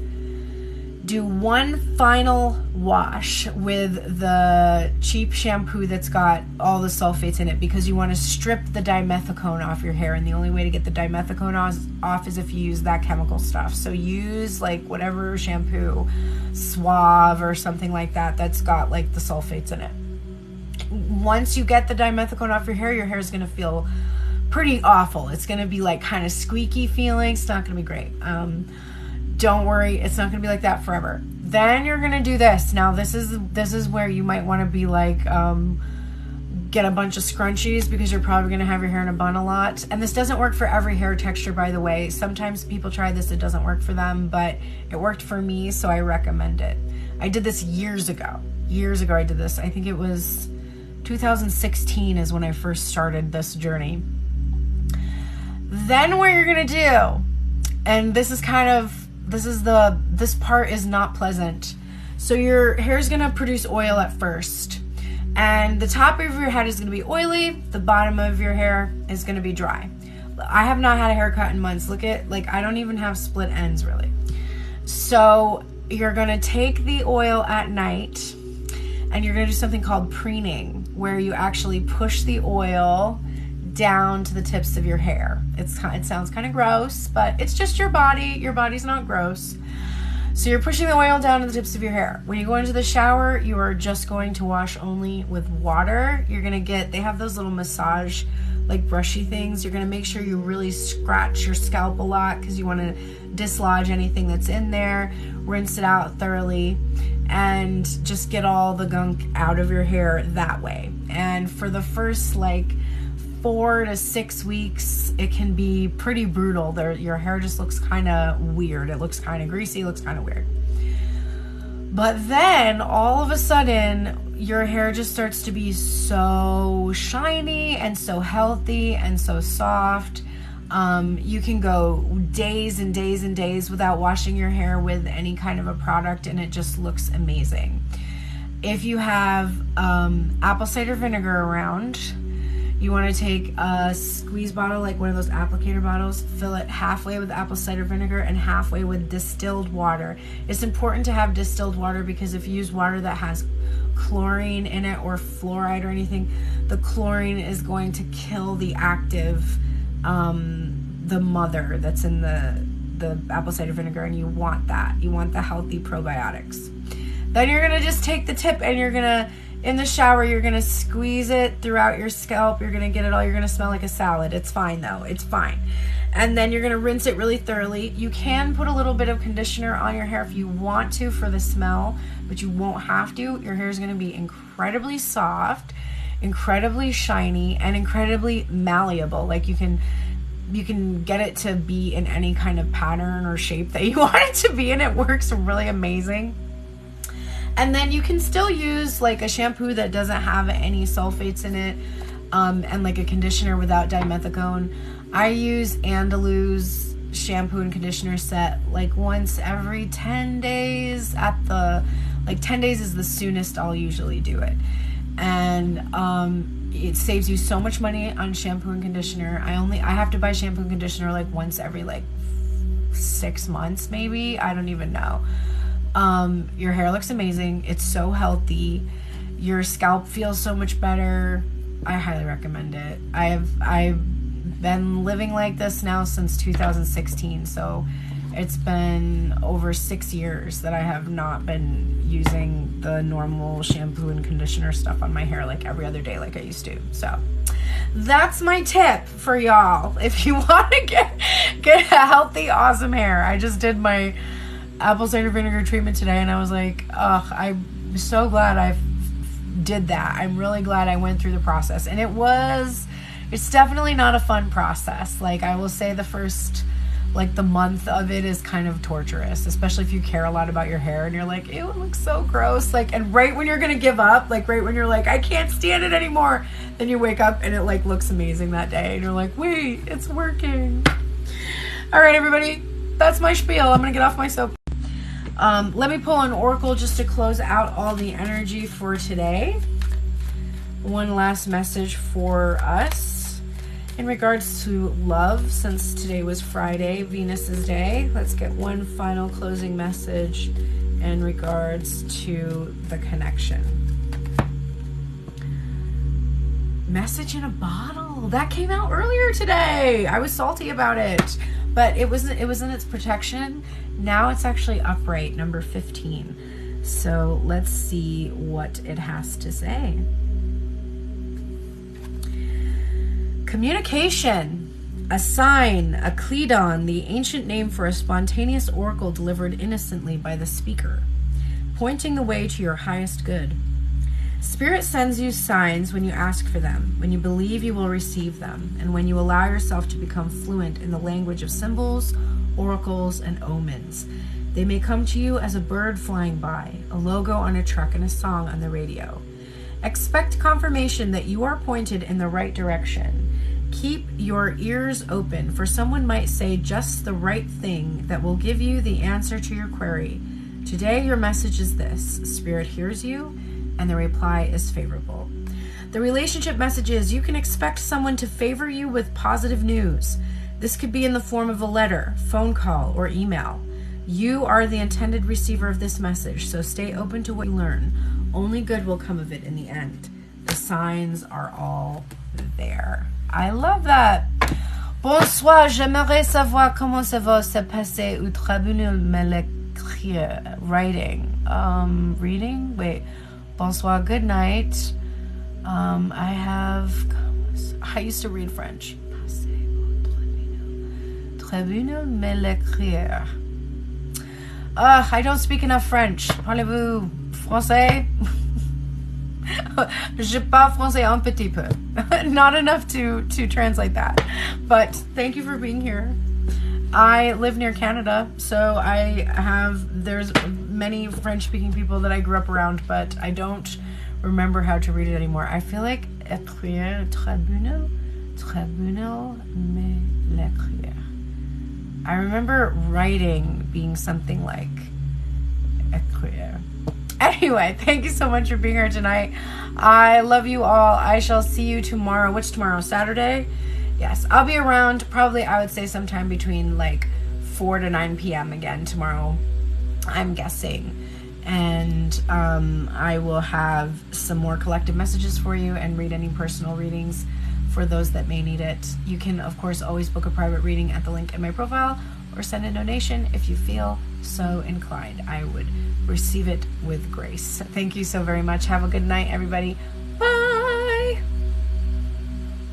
do one final wash with the cheap shampoo that's got all the sulfates in it, because you want to strip the dimethicone off your hair, and the only way to get the dimethicone off is if you use that chemical stuff. So use whatever shampoo, Suave or something like that, that's got the sulfates in it. Once you get the dimethicone off your hair is going to feel pretty awful. It's going to be kind of squeaky feeling. It's not going to be great. Don't worry, it's not going to be like that forever. Then you're going to do this. Now, this is where you might want to be get a bunch of scrunchies, because you're probably going to have your hair in a bun a lot. And this doesn't work for every hair texture, by the way. Sometimes people try this, it doesn't work for them, but it worked for me, so I recommend it. I did this years ago. Years ago I did this. I think it was 2016 is when I first started this journey. Then what you're going to do, and this part is not pleasant. So your hair is going to produce oil at first, and the top of your head is going to be oily. The bottom of your hair is going to be dry. I have not had a haircut in months. Look at, I don't even have split ends really. So you're going to take the oil at night and you're going to do something called preening, where you actually push the oil down to the tips of your hair. It sounds kind of gross, but it's just your body. Your body's not gross. So you're pushing the oil down to the tips of your hair. When you go into the shower, you are just going to wash only with water. You're going to they have those little massage, like brushy things. You're going to make sure you really scratch your scalp a lot because you want to dislodge anything that's in there. Rinse it out thoroughly and just get all the gunk out of your hair that way. And for the first 4 to 6 weeks, it can be pretty brutal. Your hair just looks kind of weird. It looks kind of greasy, looks kind of weird. But then all of a sudden, your hair just starts to be so shiny and so healthy and so soft. You can go days and days and days without washing your hair with any kind of a product, and it just looks amazing. If you have apple cider vinegar around, you want to take a squeeze bottle, like one of those applicator bottles, fill it halfway with apple cider vinegar and halfway with distilled water. It's important to have distilled water because if you use water that has chlorine in it or fluoride or anything, the chlorine is going to kill the active, the mother that's in the apple cider vinegar, and you want that. You want the healthy probiotics. Then you're going to just take the tip and you're going to, in the shower, you're going to squeeze it throughout your scalp. You're going to get it all. You're going to smell like a salad. It's fine though. It's fine. And then you're going to rinse it really thoroughly. You can put a little bit of conditioner on your hair if you want to for the smell, but you won't have to. Your hair is going to be incredibly soft, incredibly shiny, and incredibly malleable. Like you can get it to be in any kind of pattern or shape that you want it to be, and it works really amazing. And then you can still use like a shampoo that doesn't have any sulfates in it, and like a conditioner without dimethicone. I use Andalou's shampoo and conditioner set like once every 10 days 10 days is the soonest I'll usually do it. And it saves you so much money on shampoo and conditioner. I have to buy shampoo and conditioner like once every 6 months maybe. I don't even know. Your hair looks amazing. It's so healthy. Your scalp feels so much better. I highly recommend it. I've been living like this now since 2016, so it's been over 6 years that I have not been using the normal shampoo and conditioner stuff on my hair like every other day like I used to. So that's my tip for y'all if you want to get a healthy, awesome hair. I just did my apple cider vinegar treatment today, and I was like, I'm so glad I did that. I'm really glad I went through the process. And it's definitely not a fun process. Like I will say the first the month of it is kind of torturous, especially if you care a lot about your hair and you're like, ew, it looks so gross. And right when you're gonna give up, right when you're like, I can't stand it anymore, then you wake up and it looks amazing that day and you're like, wait, it's working. All right, everybody, that's my spiel. I'm gonna get off my soap. Let me pull an oracle just to close out all the energy for today. One last message for us in regards to love, since today was Friday, Venus's day. Let's get one final closing message in regards to the connection. Message in a bottle. That came out earlier today. I was salty about it, but it was in its protection. Now it's actually upright, number 15. So let's see what it has to say. Communication, a sign, a Cledon, the ancient name for a spontaneous oracle delivered innocently by the speaker, pointing the way to your highest good. Spirit sends you signs when you ask for them, when you believe you will receive them, and when you allow yourself to become fluent in the language of symbols, oracles, and omens. They may come to you as a bird flying by, a logo on a truck, and a song on the radio. Expect confirmation that you are pointed in the right direction. Keep your ears open, for someone might say just the right thing that will give you the answer to your query. Today, your message is this: Spirit hears you, and the reply is favorable. The relationship message is you can expect someone to favor you with positive news. This could be in the form of a letter, phone call, or email. You are the intended receiver of this message, so stay open to what you learn. only good will come of it in the end. The signs are all there. I love that. Bonsoir, j'aimerais savoir comment ça va se passer au tribunal me l'écrire. Writing. Reading? Wait. Bonsoir, good night. I used to read French. Tribunal me l'écrire. I don't speak enough French. Parlez-vous français? Je parle français un petit peu. Not enough to translate that. But thank you for being here. I live near Canada, so there's many French-speaking people that I grew up around, but I don't remember how to read it anymore. I feel like écrire, tribunal me l'écrire. I remember writing being something like écrire. Anyway, thank you so much for being here tonight. I love you all. I shall see you tomorrow. What's tomorrow? Saturday? Yes, I'll be around probably, I would say, sometime between like 4 to 9 p.m. again tomorrow, I'm guessing. And I will have some more collective messages for you and read any personal readings for those that may need it. You can, of course, always book a private reading at the link in my profile or send a donation if you feel so inclined. I would receive it with grace. Thank you so very much. Have a good night, everybody. Bye.